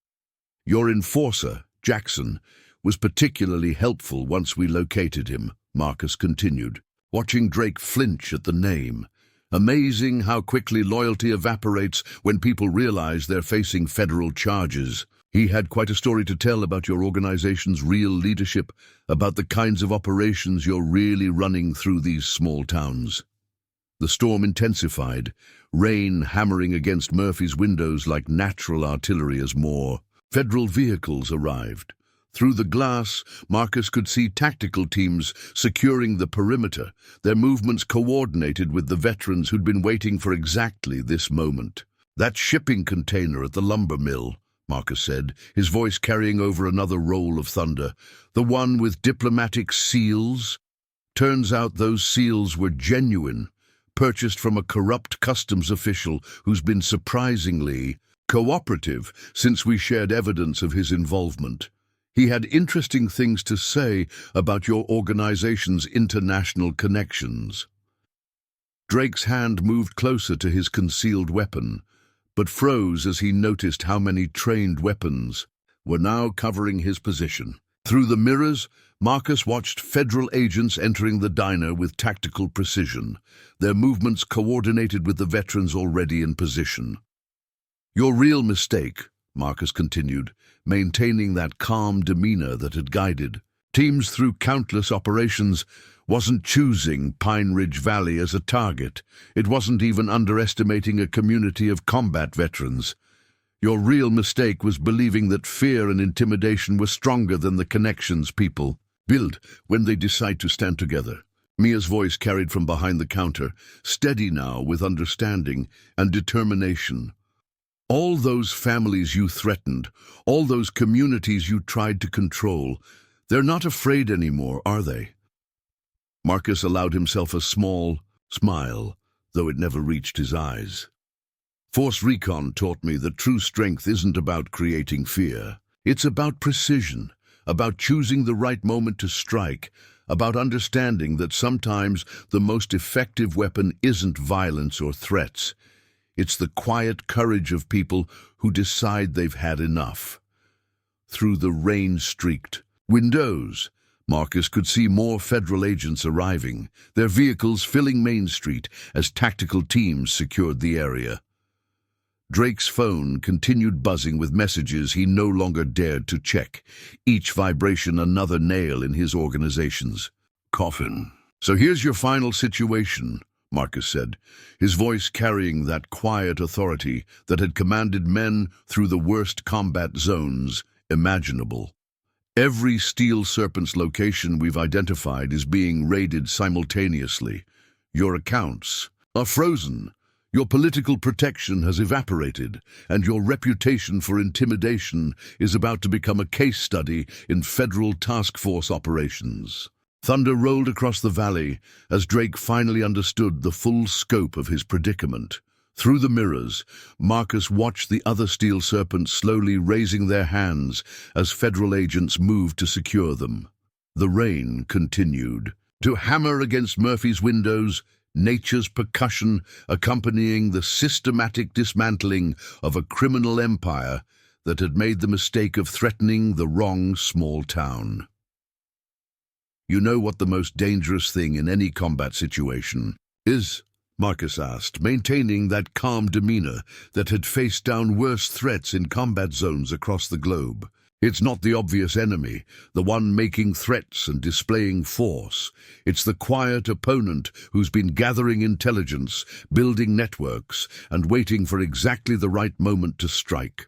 Your enforcer, Jackson, was particularly helpful once we located him, Marcus continued, watching Drake flinch at the name. Amazing how quickly loyalty evaporates when people realize they're facing federal charges. He had quite a story to tell about your organization's real leadership, about the kinds of operations you're really running through these small towns. The storm intensified, rain hammering against Murphy's windows like natural artillery as more federal vehicles arrived. Through the glass, Marcus could see tactical teams securing the perimeter, their movements coordinated with the veterans who'd been waiting for exactly this moment. That shipping container at the lumber mill, Marcus said, his voice carrying over another roll of thunder. The one with diplomatic seals? Turns out those seals were genuine, purchased from a corrupt customs official who's been surprisingly cooperative since we shared evidence of his involvement. He had interesting things to say about your organization's international connections. Drake's hand moved closer to his concealed weapon, but froze as he noticed how many trained weapons were now covering his position. Through the mirrors, Marcus watched federal agents entering the diner with tactical precision, their movements coordinated with the veterans already in position. Your real mistake, Marcus continued, maintaining that calm demeanor that had guided teams through countless operations, wasn't choosing Pine Ridge Valley as a target. It wasn't even underestimating a community of combat veterans. Your real mistake was believing that fear and intimidation were stronger than the connections people build when they decide to stand together. Mia's voice carried from behind the counter, steady now with understanding and determination. All those families you threatened, all those communities you tried to control, they're not afraid anymore, are they? Marcus allowed himself a small smile, though it never reached his eyes. Force Recon taught me that true strength isn't about creating fear. It's about precision, about choosing the right moment to strike, about understanding that sometimes the most effective weapon isn't violence or threats. It's the quiet courage of people who decide they've had enough. Through the rain-streaked windows, Marcus could see more federal agents arriving, their vehicles filling Main Street as tactical teams secured the area. Drake's phone continued buzzing with messages he no longer dared to check, each vibration another nail in his organization's coffin. So here's your final situation, Marcus said, his voice carrying that quiet authority that had commanded men through the worst combat zones imaginable. Every Steel Serpents location we've identified is being raided simultaneously. Your accounts are frozen, Your political protection has evaporated, and your reputation for intimidation is about to become a case study in federal task force operations. Thunder rolled across the valley as Drake finally understood the full scope of his predicament. Through the mirrors, Marcus watched the other Steel Serpents slowly raising their hands as federal agents moved to secure them. The rain continued to hammer against Murphy's windows, nature's percussion accompanying the systematic dismantling of a criminal empire that had made the mistake of threatening the wrong small town. "You know what the most dangerous thing in any combat situation is?" Marcus asked, maintaining that calm demeanor that had faced down worse threats in combat zones across the globe. "It's not the obvious enemy, the one making threats and displaying force. It's the quiet opponent who's been gathering intelligence, building networks, and waiting for exactly the right moment to strike.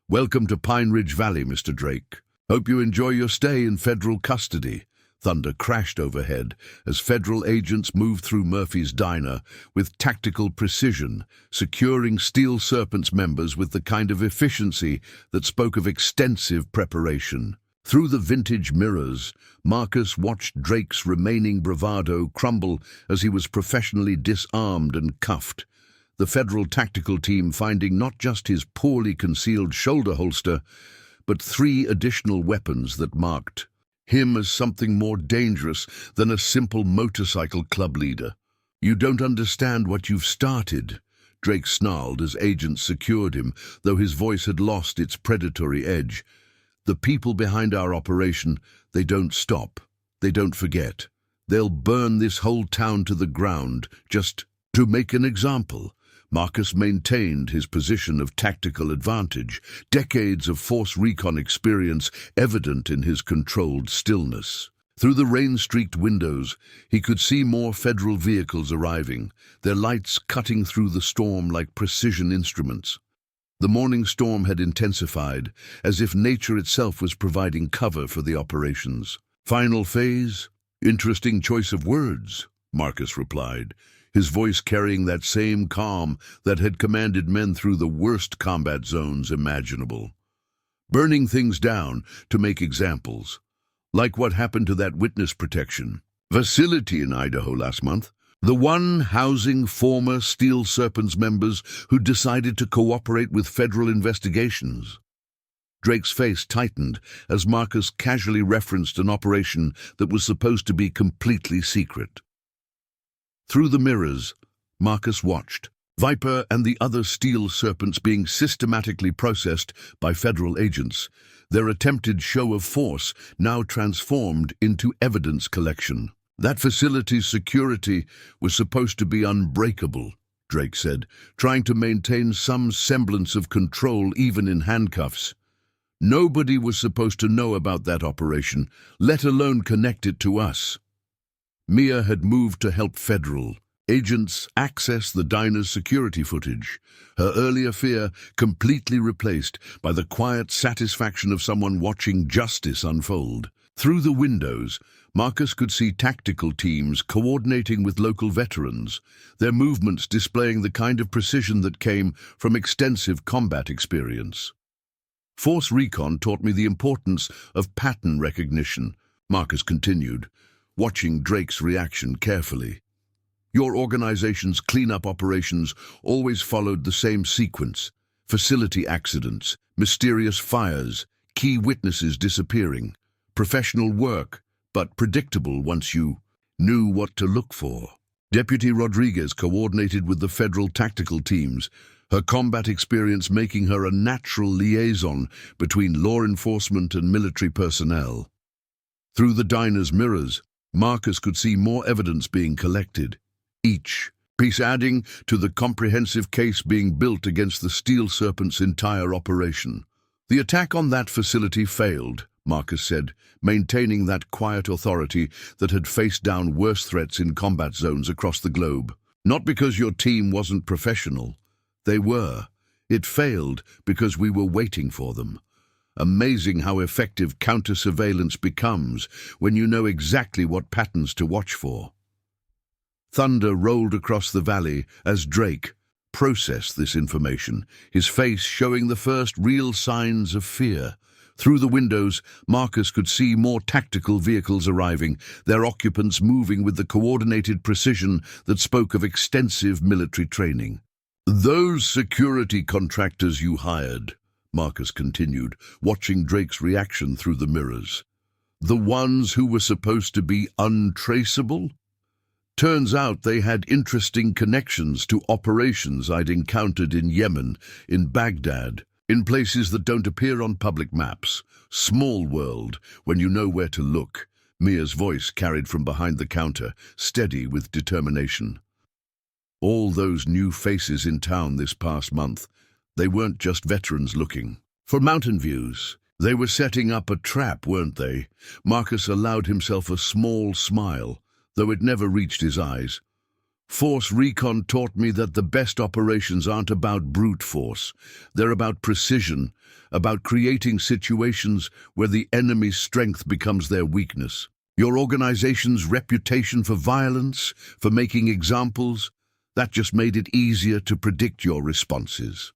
Welcome to Pine Ridge Valley, Mr. Drake. Hope you enjoy your stay in federal custody." Thunder crashed overhead as federal agents moved through Murphy's diner with tactical precision, securing Steel Serpents members with the kind of efficiency that spoke of extensive preparation. Through the vintage mirrors, Marcus watched Drake's remaining bravado crumble as he was professionally disarmed and cuffed. The federal tactical team finding not just his poorly concealed shoulder holster, but 3 additional weapons that marked him as something more dangerous than a simple motorcycle club leader. "You don't understand what you've started," Drake snarled as agents secured him, though his voice had lost its predatory edge. "The people behind our operation, they don't stop. They don't forget. They'll burn this whole town to the ground, just to make an example." Marcus maintained his position of tactical advantage, decades of Force Recon experience evident in his controlled stillness. Through the rain-streaked windows, he could see more federal vehicles arriving, their lights cutting through the storm like precision instruments. The morning storm had intensified, as if nature itself was providing cover for the operations. "Final phase? Interesting choice of words," Marcus replied, his voice carrying that same calm that had commanded men through the worst combat zones imaginable. "Burning things down to make examples, like what happened to that witness protection facility in Idaho last month, the one housing former Steel Serpents members who decided to cooperate with federal investigations." Drake's face tightened as Marcus casually referenced an operation that was supposed to be completely secret. Through the mirrors, Marcus watched Viper and the other Steel Serpents being systematically processed by federal agents, their attempted show of force now transformed into evidence collection. "That facility's security was supposed to be unbreakable," Drake said, trying to maintain some semblance of control even in handcuffs. "Nobody was supposed to know about that operation, let alone connect it to us." Mia had moved to help federal agents access the diner's security footage, her earlier fear completely replaced by the quiet satisfaction of someone watching justice unfold. Through the windows, Marcus could see tactical teams coordinating with local veterans, their movements displaying the kind of precision that came from extensive combat experience. "Force Recon taught me the importance of pattern recognition," Marcus continued, watching Drake's reaction carefully. "Your organization's cleanup operations always followed the same sequence: facility accidents, mysterious fires, key witnesses disappearing. Professional work, but predictable once you knew what to look for." Deputy Rodriguez coordinated with the federal tactical teams, her combat experience making her a natural liaison between law enforcement and military personnel. Through the diner's mirrors, Marcus could see more evidence being collected, each piece adding to the comprehensive case being built against the Steel Serpent's entire operation. "The attack on that facility failed," Marcus said, maintaining that quiet authority that had faced down worse threats in combat zones across the globe. "Not because your team wasn't professional. They were. It failed because we were waiting for them. Amazing how effective counter-surveillance becomes when you know exactly what patterns to watch for." Thunder rolled across the valley as Drake, process this information, his face showing the first real signs of fear. Through the windows, Marcus could see more tactical vehicles arriving, their occupants moving with the coordinated precision that spoke of extensive military training. "Those security contractors you hired," Marcus continued, watching Drake's reaction through the mirrors. "The ones who were supposed to be untraceable? Turns out they had interesting connections to operations I'd encountered in Yemen, in Baghdad, in places that don't appear on public maps. Small world, when you know where to look." Mia's voice carried from behind the counter, steady with determination. All those new faces in town this past month, they weren't just veterans looking for mountain views. They were setting up a trap, weren't they? Marcus allowed himself a small smile, though it never reached his eyes. Force Recon taught me that the best operations aren't about brute force. They're about precision, about creating situations where the enemy's strength becomes their weakness. Your organization's reputation for violence, for making examples, that just made it easier to predict your responses.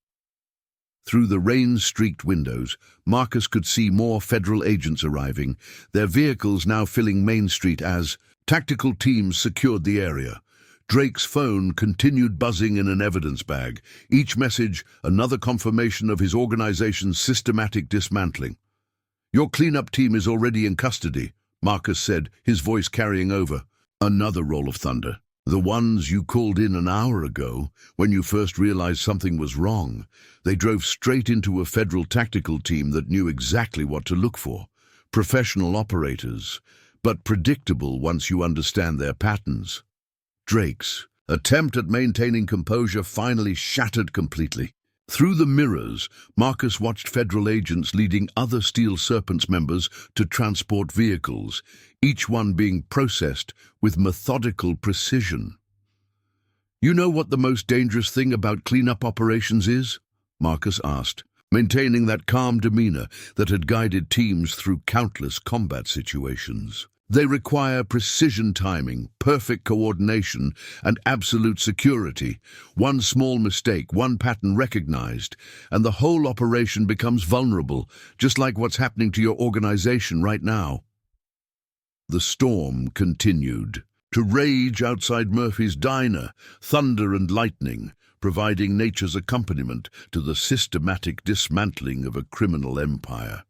Through the rain-streaked windows, Marcus could see more federal agents arriving, their vehicles now filling Main Street as tactical teams secured the area. Drake's phone continued buzzing in an evidence bag, each message another confirmation of his organization's systematic dismantling. "Your cleanup team is already in custody," Marcus said, his voice carrying over. Another roll of thunder. "The ones you called in an hour ago, when you first realized something was wrong, they drove straight into a federal tactical team that knew exactly what to look for. Professional operators, but predictable once you understand their patterns." Drake's attempt at maintaining composure finally shattered completely. Through the mirrors, Marcus watched federal agents leading other Steel Serpents members to transport vehicles, each one being processed with methodical precision. "You know what the most dangerous thing about cleanup operations is?" Marcus asked, maintaining that calm demeanor that had guided teams through countless combat situations. "They require precision timing, perfect coordination, and absolute security. One small mistake, one pattern recognized, and the whole operation becomes vulnerable, just like what's happening to your organization right now." The storm continued to rage outside Murphy's diner, thunder and lightning, providing nature's accompaniment to the systematic dismantling of a criminal empire.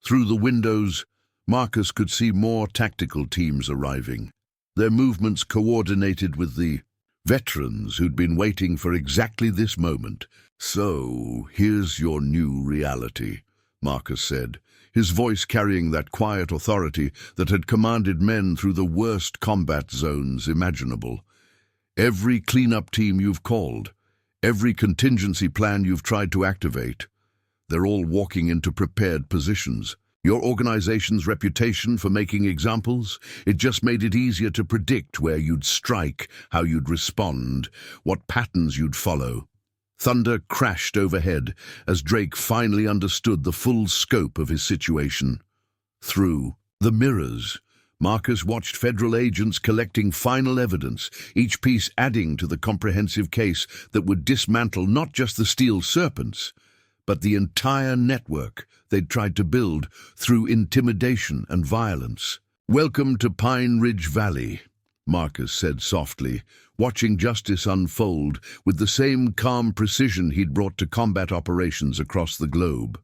Through the windows, Marcus could see more tactical teams arriving, their movements coordinated with the veterans who'd been waiting for exactly this moment. "So, here's your new reality," Marcus said, his voice carrying that quiet authority that had commanded men through the worst combat zones imaginable. "Every cleanup team you've called, every contingency plan you've tried to activate, they're all walking into prepared positions. Your organization's reputation for making examples, it just made it easier to predict where you'd strike, how you'd respond, what patterns you'd follow." Thunder crashed overhead as Drake finally understood the full scope of his situation. Through the mirrors, Marcus watched federal agents collecting final evidence, each piece adding to the comprehensive case that would dismantle not just the Steel Serpents, but the entire network they'd tried to build through intimidation and violence. "Welcome to Pine Ridge Valley," Marcus said softly, watching justice unfold with the same calm precision he'd brought to combat operations across the globe.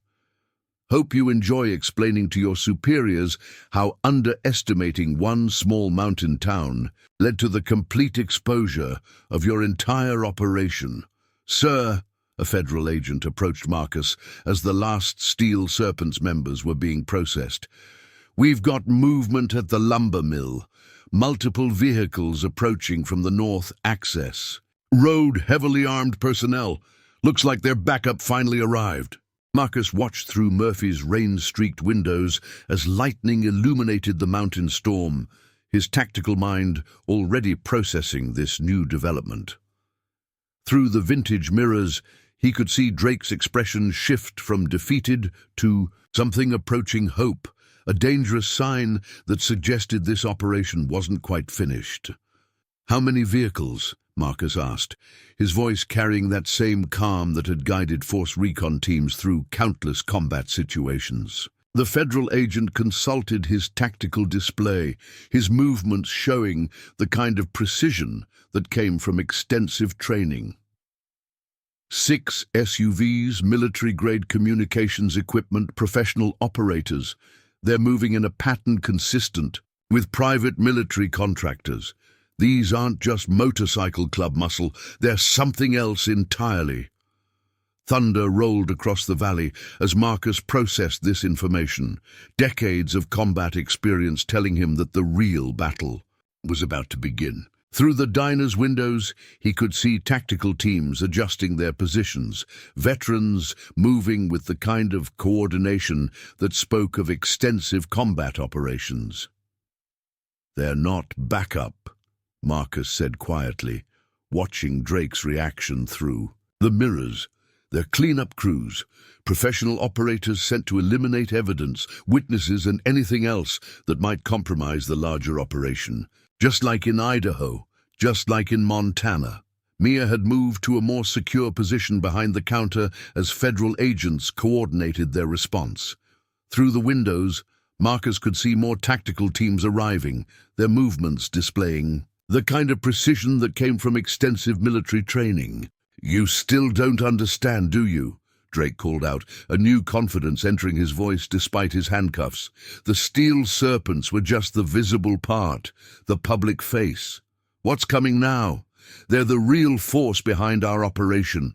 "Hope you enjoy explaining to your superiors how underestimating one small mountain town led to the complete exposure of your entire operation." "Sir," a federal agent approached Marcus as the last Steel Serpents members were being processed. "We've got movement at the lumber mill. Multiple vehicles approaching from the north access. Road heavily armed personnel. Looks like their backup finally arrived." Marcus watched through Murphy's rain-streaked windows as lightning illuminated the mountain storm, his tactical mind already processing this new development. Through the vintage mirrors, he could see Drake's expression shift from defeated to something approaching hope, a dangerous sign that suggested this operation wasn't quite finished. "How many vehicles?" Marcus asked, his voice carrying that same calm that had guided Force Recon teams through countless combat situations. The federal agent consulted his tactical display, his movements showing the kind of precision that came from extensive training. 6 SUVs, military-grade communications equipment, professional operators. They're moving in a pattern consistent with private military contractors. These aren't just motorcycle club muscle, they're something else entirely. Thunder rolled across the valley as Marcus processed this information, decades of combat experience telling him that the real battle was about to begin. Through the diner's windows, he could see tactical teams adjusting their positions, veterans moving with the kind of coordination that spoke of extensive combat operations. "They're not backup," Marcus said quietly, watching Drake's reaction through the mirrors. "They're cleanup crews, professional operators sent to eliminate evidence, witnesses, and anything else that might compromise the larger operation. Just like in Idaho, just like in Montana." Mia had moved to a more secure position behind the counter as federal agents coordinated their response. Through the windows, Marcus could see more tactical teams arriving, their movements displaying the kind of precision that came from extensive military training. "You still don't understand, do you?" Drake called out, a new confidence entering his voice despite his handcuffs. "The Steel Serpents were just the visible part, the public face. What's coming now? They're the real force behind our operation.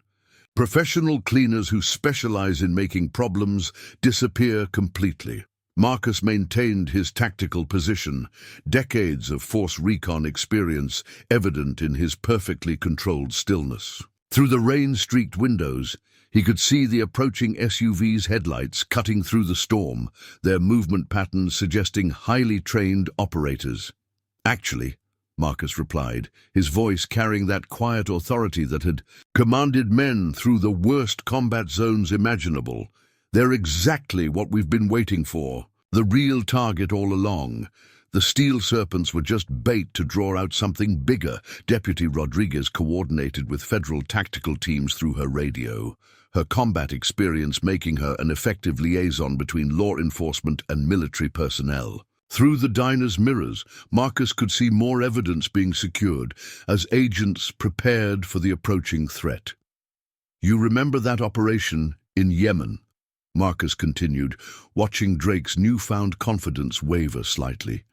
Professional cleaners who specialize in making problems disappear completely." Marcus maintained his tactical position, decades of Force Recon experience evident in his perfectly controlled stillness. Through the rain-streaked windows, he could see the approaching SUV's headlights cutting through the storm, their movement patterns suggesting highly trained operators. "Actually," Marcus replied, his voice carrying that quiet authority that had commanded men through the worst combat zones imaginable, "they're exactly what we've been waiting for, the real target all along. The Steel Serpents were just bait to draw out something bigger." Deputy Rodriguez coordinated with federal tactical teams through her radio, her combat experience making her an effective liaison between law enforcement and military personnel. Through the diner's mirrors, Marcus could see more evidence being secured as agents prepared for the approaching threat. "You remember that operation in Yemen?" Marcus continued, watching Drake's newfound confidence waver slightly.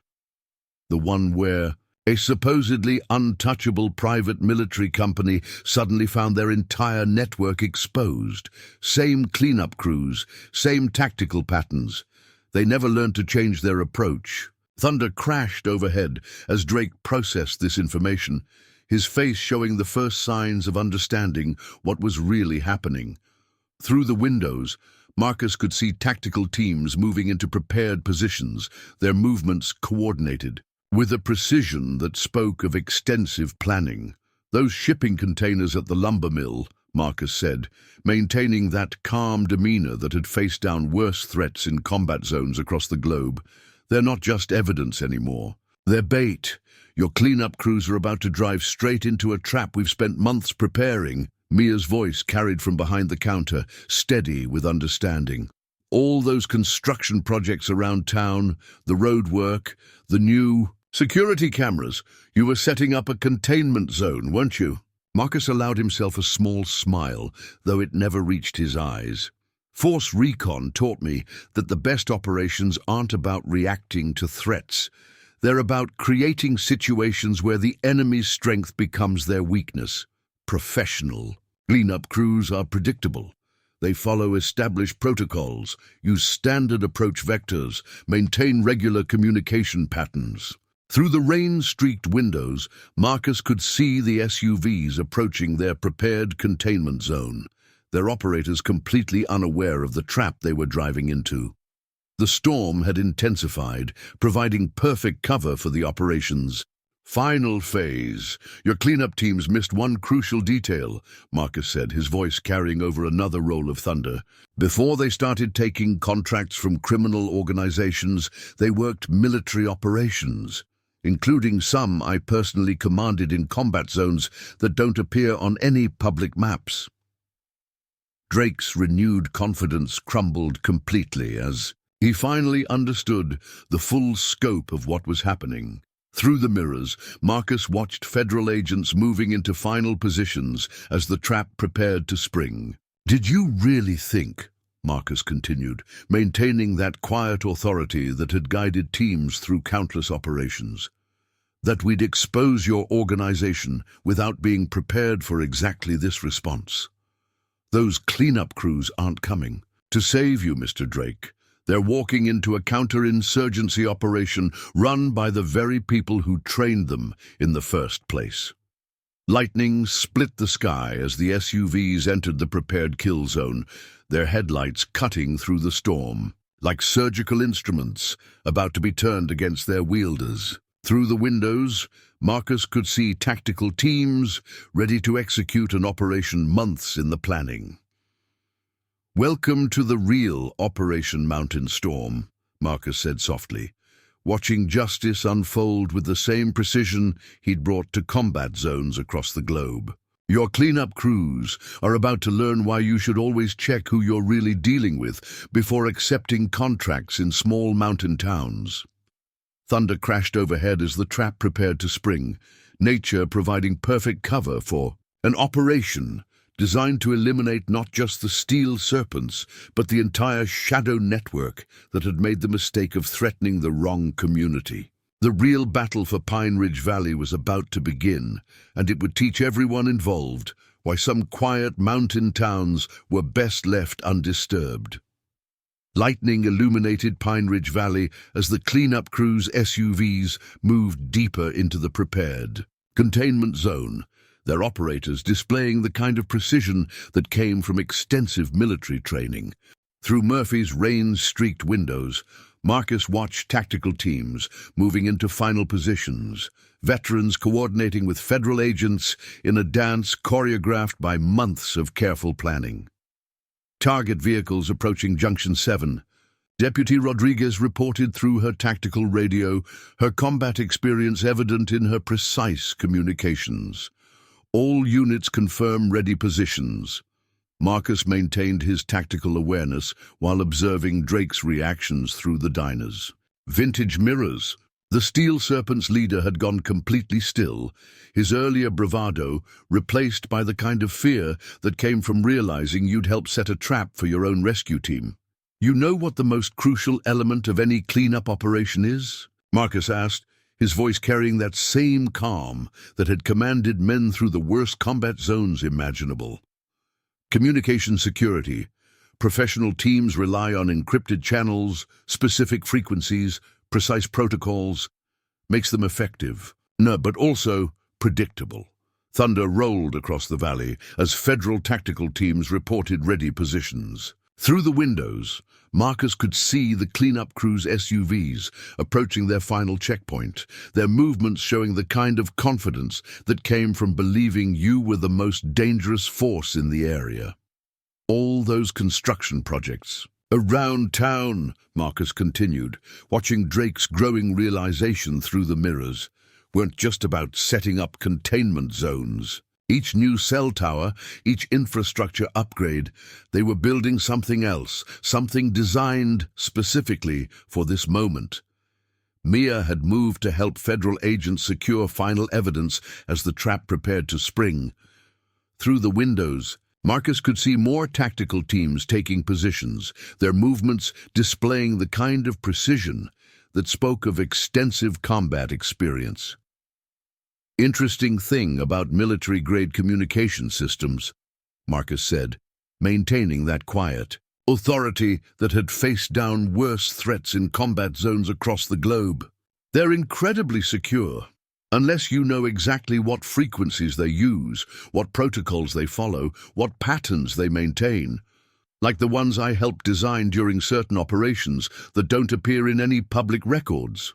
"The one where a supposedly untouchable private military company suddenly found their entire network exposed. Same cleanup crews, same tactical patterns. They never learned to change their approach." Thunder crashed overhead as Drake processed this information, his face showing the first signs of understanding what was really happening. Through the windows, Marcus could see tactical teams moving into prepared positions, their movements coordinated, with a precision that spoke of extensive planning. "Those shipping containers at the lumber mill," Marcus said, maintaining that calm demeanor that had faced down worse threats in combat zones across the globe. "They're not just evidence anymore. They're bait. Your cleanup crews are about to drive straight into a trap we've spent months preparing." Mia's voice carried from behind the counter, steady with understanding. "All those construction projects around town, the road work, the new security cameras. You were setting up a containment zone, weren't you?" Marcus allowed himself a small smile, though it never reached his eyes. "Force Recon taught me that the best operations aren't about reacting to threats. They're about creating situations where the enemy's strength becomes their weakness. Professional cleanup crews are predictable. They follow established protocols, use standard approach vectors, maintain regular communication patterns." Through the rain-streaked windows, Marcus could see the SUVs approaching their prepared containment zone, their operators completely unaware of the trap they were driving into. The storm had intensified, providing perfect cover for the operations. "Final phase. Your cleanup teams missed one crucial detail," Marcus said, his voice carrying over another roll of thunder. "Before they started taking contracts from criminal organizations, they worked military operations. including some I personally commanded in combat zones that don't appear on any public maps. Drake's renewed confidence crumbled completely as he finally understood the full scope of what was happening. Through the mirrors, Marcus watched Federal agents moving into final positions as the trap prepared to spring. "Did you really think," Marcus continued, maintaining that quiet authority that had guided teams through countless operations, "that we'd expose your organization without being prepared for exactly this response? Those cleanup crews aren't coming to save you, Mr. Drake. They're walking into a counterinsurgency operation run by the very people who trained them in the first place." Lightning split the sky as the SUVs entered the prepared kill zone, their headlights cutting through the storm, like surgical instruments about to be turned against their wielders. Through the windows, Marcus could see tactical teams ready to execute an operation months in the planning. "Welcome to the real Operation Mountain Storm," Marcus said softly, watching justice unfold with the same precision he'd brought to combat zones across the globe. "Your cleanup crews are about to learn why you should always check who you're really dealing with before accepting contracts in small mountain towns." Thunder crashed overhead as the trap prepared to spring, nature providing perfect cover for an operation designed to eliminate not just the Steel Serpents, but the entire shadow network that had made the mistake of threatening the wrong community. The real battle for Pine Ridge Valley was about to begin, and it would teach everyone involved why some quiet mountain towns were best left undisturbed. Lightning illuminated Pine Ridge Valley as the cleanup crew's SUVs moved deeper into the prepared containment zone, their operators displaying the kind of precision that came from extensive military training. Through Murphy's rain-streaked windows, Marcus watched tactical teams moving into final positions, veterans coordinating with Federal agents in a dance choreographed by months of careful planning. Target vehicles approaching Junction 7. Deputy Rodriguez reported through her tactical radio, her combat experience evident in her precise communications. "All units confirm ready positions." Marcus maintained his tactical awareness while observing Drake's reactions through the diners. Vintage mirrors. The Steel Serpents leader had gone completely still, his earlier bravado replaced by the kind of fear that came from realizing you'd helped set a trap for your own rescue team. "You know what the most crucial element of any cleanup operation is?" Marcus asked, his voice carrying that same calm that had commanded men through the worst combat zones imaginable. "Communication security. Professional teams rely on encrypted channels, specific frequencies, precise protocols. Makes them effective. No, but also predictable." Thunder rolled across the valley as Federal tactical teams reported ready positions. Through the windows, Marcus could see the cleanup crew's SUVs approaching their final checkpoint, their movements showing the kind of confidence that came from believing you were the most dangerous force in the area. "All those construction projects around town," Marcus continued, watching Drake's growing realization through the mirrors, weren't just about setting up containment zones. Each new cell tower, each infrastructure upgrade, they were building something else, something designed specifically for this moment. Mia had moved to help Federal agents secure final evidence as the trap prepared to spring. Through the windows, Marcus could see more tactical teams taking positions, their movements displaying the kind of precision that spoke of extensive combat experience. "Interesting thing about military-grade communication systems," Marcus said, maintaining that quiet authority that had faced down worse threats in combat zones across the globe. "They're incredibly secure, unless you know exactly what frequencies they use, what protocols they follow, what patterns they maintain, like the ones I helped design during certain operations that don't appear in any public records."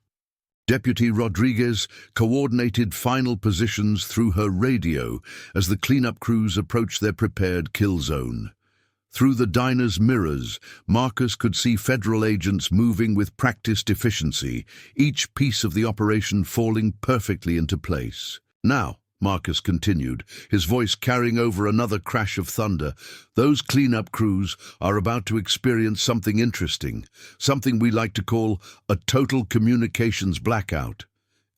Deputy Rodriguez coordinated final positions through her radio as the cleanup crews approached their prepared kill zone. Through the diner's mirrors, Marcus could see federal agents moving with practiced efficiency, each piece of the operation falling perfectly into place. "Now," Marcus continued, his voice carrying over another crash of thunder, "those cleanup crews are about to experience something interesting, something we like to call a total communications blackout.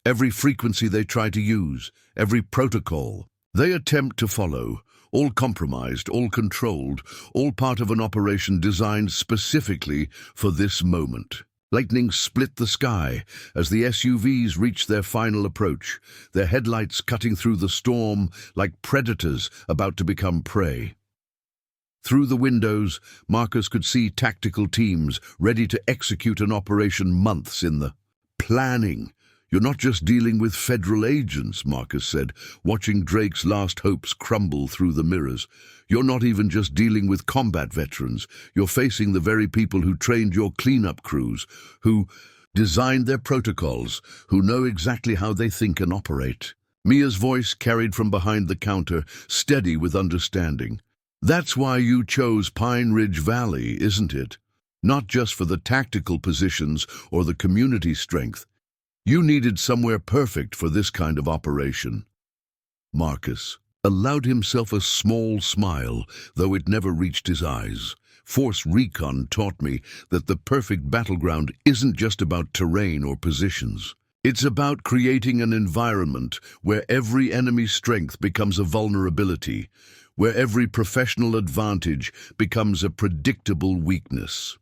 Every frequency they try to use, every protocol they attempt to follow, all compromised, all controlled, all part of an operation designed specifically for this moment." Lightning split the sky as the SUVs reached their final approach, their headlights cutting through the storm like predators about to become prey. Through the windows, Marcus could see tactical teams ready to execute an operation months in the planning. "You're not just dealing with federal agents," Marcus said, watching Drake's last hopes crumble through the mirrors. "You're not even just dealing with combat veterans. You're facing the very people who trained your cleanup crews, who designed their protocols, who know exactly how they think and operate." Mia's voice carried from behind the counter, steady with understanding. "That's why you chose Pine Ridge Valley, isn't it? Not just for the tactical positions or the community strength. You needed somewhere perfect for this kind of operation." Marcus allowed himself a small smile, though it never reached his eyes. Force Recon taught me that the perfect battleground isn't just about terrain or positions. It's about creating an environment where every enemy strength becomes a vulnerability, where every professional advantage becomes a predictable weakness.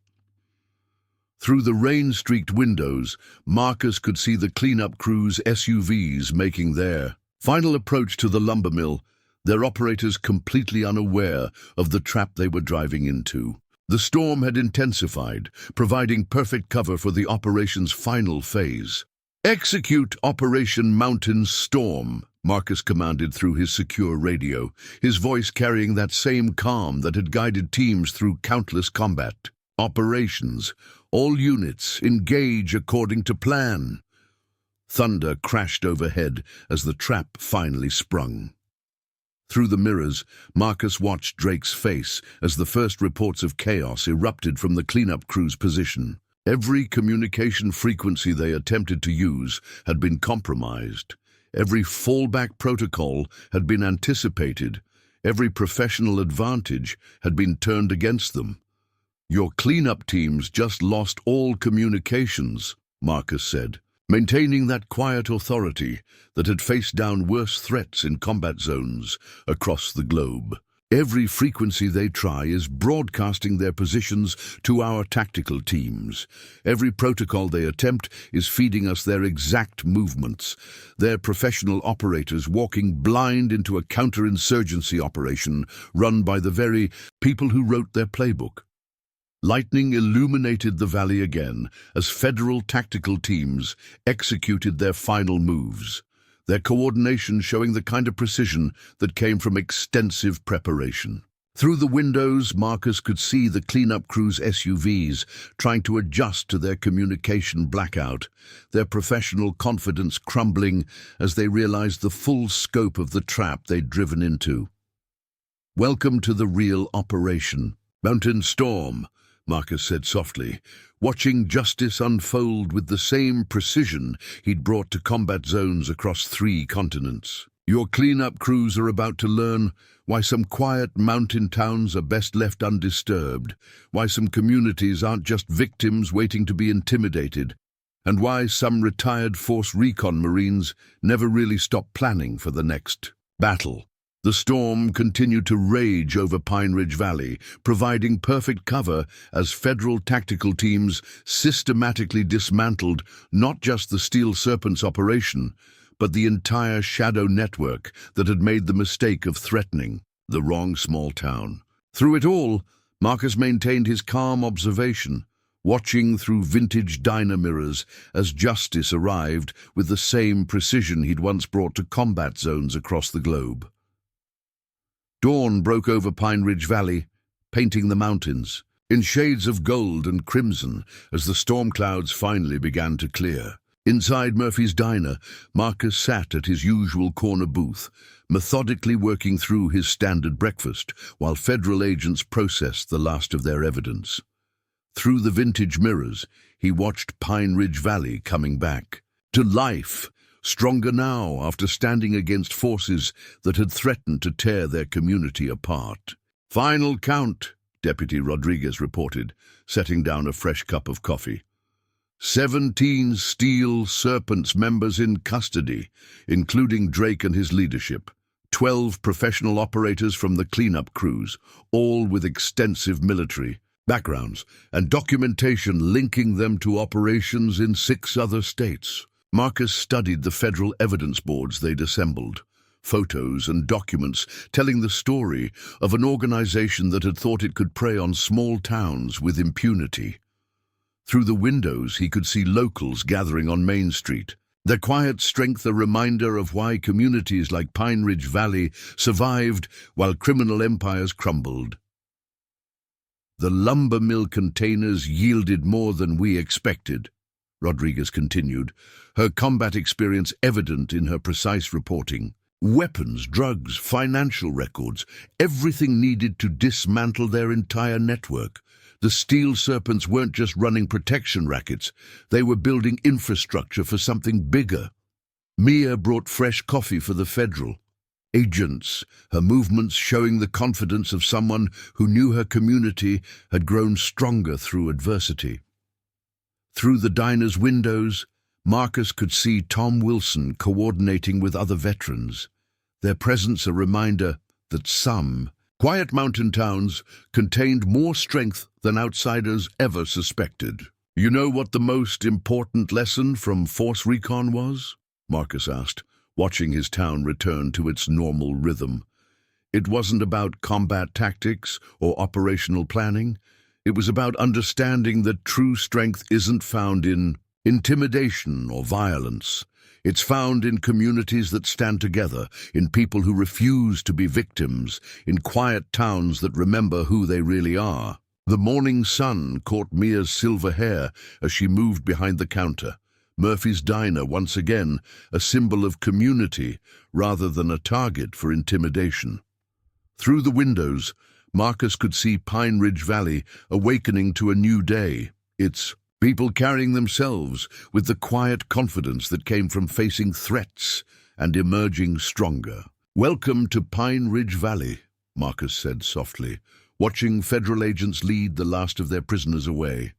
Through the rain-streaked windows, Marcus could see the cleanup crew's SUVs making their final approach to the lumber mill, their operators completely unaware of the trap they were driving into. The storm had intensified, providing perfect cover for the operation's final phase. "Execute Operation Mountain Storm," Marcus commanded through his secure radio, his voice carrying that same calm that had guided teams through countless combat operations. "All units, engage according to plan." Thunder crashed overhead as the trap finally sprung. Through the mirrors, Marcus watched Drake's face as the first reports of chaos erupted from the cleanup crew's position. Every communication frequency they attempted to use had been compromised. Every fallback protocol had been anticipated. Every professional advantage had been turned against them. "Your cleanup teams just lost all communications," Marcus said, maintaining that quiet authority that had faced down worse threats in combat zones across the globe. "Every frequency they try is broadcasting their positions to our tactical teams. Every protocol they attempt is feeding us their exact movements. They're professional operators walking blind into a counterinsurgency operation run by the very people who wrote their playbook." Lightning illuminated the valley again as federal tactical teams executed their final moves, their coordination showing the kind of precision that came from extensive preparation. Through the windows, Marcus could see the cleanup crew's SUVs trying to adjust to their communication blackout, their professional confidence crumbling as they realized the full scope of the trap they'd driven into. "Welcome to the real operation, Mountain Storm," Marcus said softly, watching justice unfold with the same precision he'd brought to combat zones across 3 continents. "Your cleanup crews are about to learn why some quiet mountain towns are best left undisturbed, why some communities aren't just victims waiting to be intimidated, and why some retired Force Recon Marines never really stop planning for the next battle." The storm continued to rage over Pine Ridge Valley, providing perfect cover as federal tactical teams systematically dismantled not just the Steel Serpents operation, but the entire shadow network that had made the mistake of threatening the wrong small town. Through it all, Marcus maintained his calm observation, watching through vintage diner mirrors as justice arrived with the same precision he'd once brought to combat zones across the globe. Dawn broke over Pine Ridge Valley, painting the mountains in shades of gold and crimson as the storm clouds finally began to clear. Inside Murphy's diner, Marcus sat at his usual corner booth, methodically working through his standard breakfast while federal agents processed the last of their evidence. Through the vintage mirrors, he watched Pine Ridge Valley coming back to life, stronger now after standing against forces that had threatened to tear their community apart. "Final count," Deputy Rodriguez reported, setting down a fresh cup of coffee. 17 Steel Serpents members in custody, including Drake and his leadership. 12 professional operators from the cleanup crews, all with extensive military backgrounds and documentation linking them to operations in 6 other states. Marcus studied the federal evidence boards they'd assembled, photos and documents telling the story of an organization that had thought it could prey on small towns with impunity. Through the windows, he could see locals gathering on Main Street, their quiet strength a reminder of why communities like Pine Ridge Valley survived while criminal empires crumbled. "The lumber mill containers yielded more than we expected," Rodriguez continued, her combat experience evident in her precise reporting. "Weapons, drugs, financial records, everything needed to dismantle their entire network. The Steel Serpents weren't just running protection rackets, they were building infrastructure for something bigger." Mia brought fresh coffee for the federal agents, her movements showing the confidence of someone who knew her community had grown stronger through adversity. Through the diner's windows, Marcus could see Tom Wilson coordinating with other veterans, their presence a reminder that some quiet mountain towns contained more strength than outsiders ever suspected. "You know what the most important lesson from Force Recon was?" Marcus asked, watching his town return to its normal rhythm. It wasn't about combat tactics or operational planning. It was about understanding that true strength isn't found in intimidation or violence. It's found in communities that stand together, in people who refuse to be victims, in quiet towns that remember who they really are. The morning sun caught Mia's silver hair as she moved behind the counter. Murphy's diner, once again, a symbol of community rather than a target for intimidation. Through the windows, Marcus could see Pine Ridge Valley awakening to a new day. Its people carrying themselves with the quiet confidence that came from facing threats and emerging stronger. "Welcome to Pine Ridge Valley," Marcus said softly, watching federal agents lead the last of their prisoners away.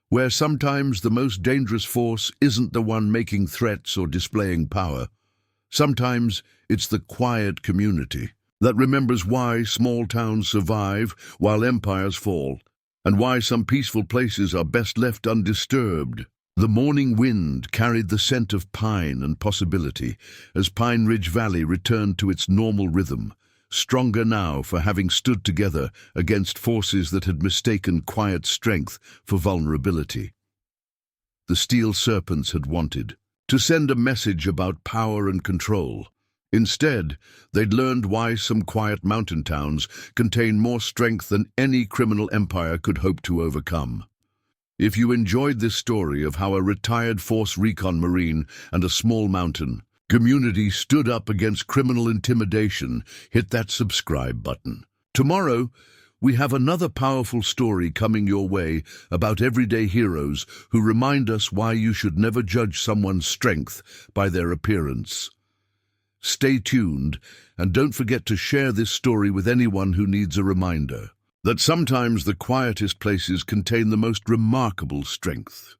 "Where sometimes the most dangerous force isn't the one making threats or displaying power. Sometimes it's the quiet community that remembers why small towns survive while empires fall, and why some peaceful places are best left undisturbed." The morning wind carried the scent of pine and possibility as Pine Ridge Valley returned to its normal rhythm, stronger now for having stood together against forces that had mistaken quiet strength for vulnerability. The Steel Serpents had wanted to send a message about power and control. Instead, they'd learned why some quiet mountain towns contain more strength than any criminal empire could hope to overcome. If you enjoyed this story of how a retired Force Recon Marine and a small mountain community stood up against criminal intimidation, hit that subscribe button. Tomorrow, we have another powerful story coming your way about everyday heroes who remind us why you should never judge someone's strength by their appearance. Stay tuned, and don't forget to share this story with anyone who needs a reminder that sometimes the quietest places contain the most remarkable strength.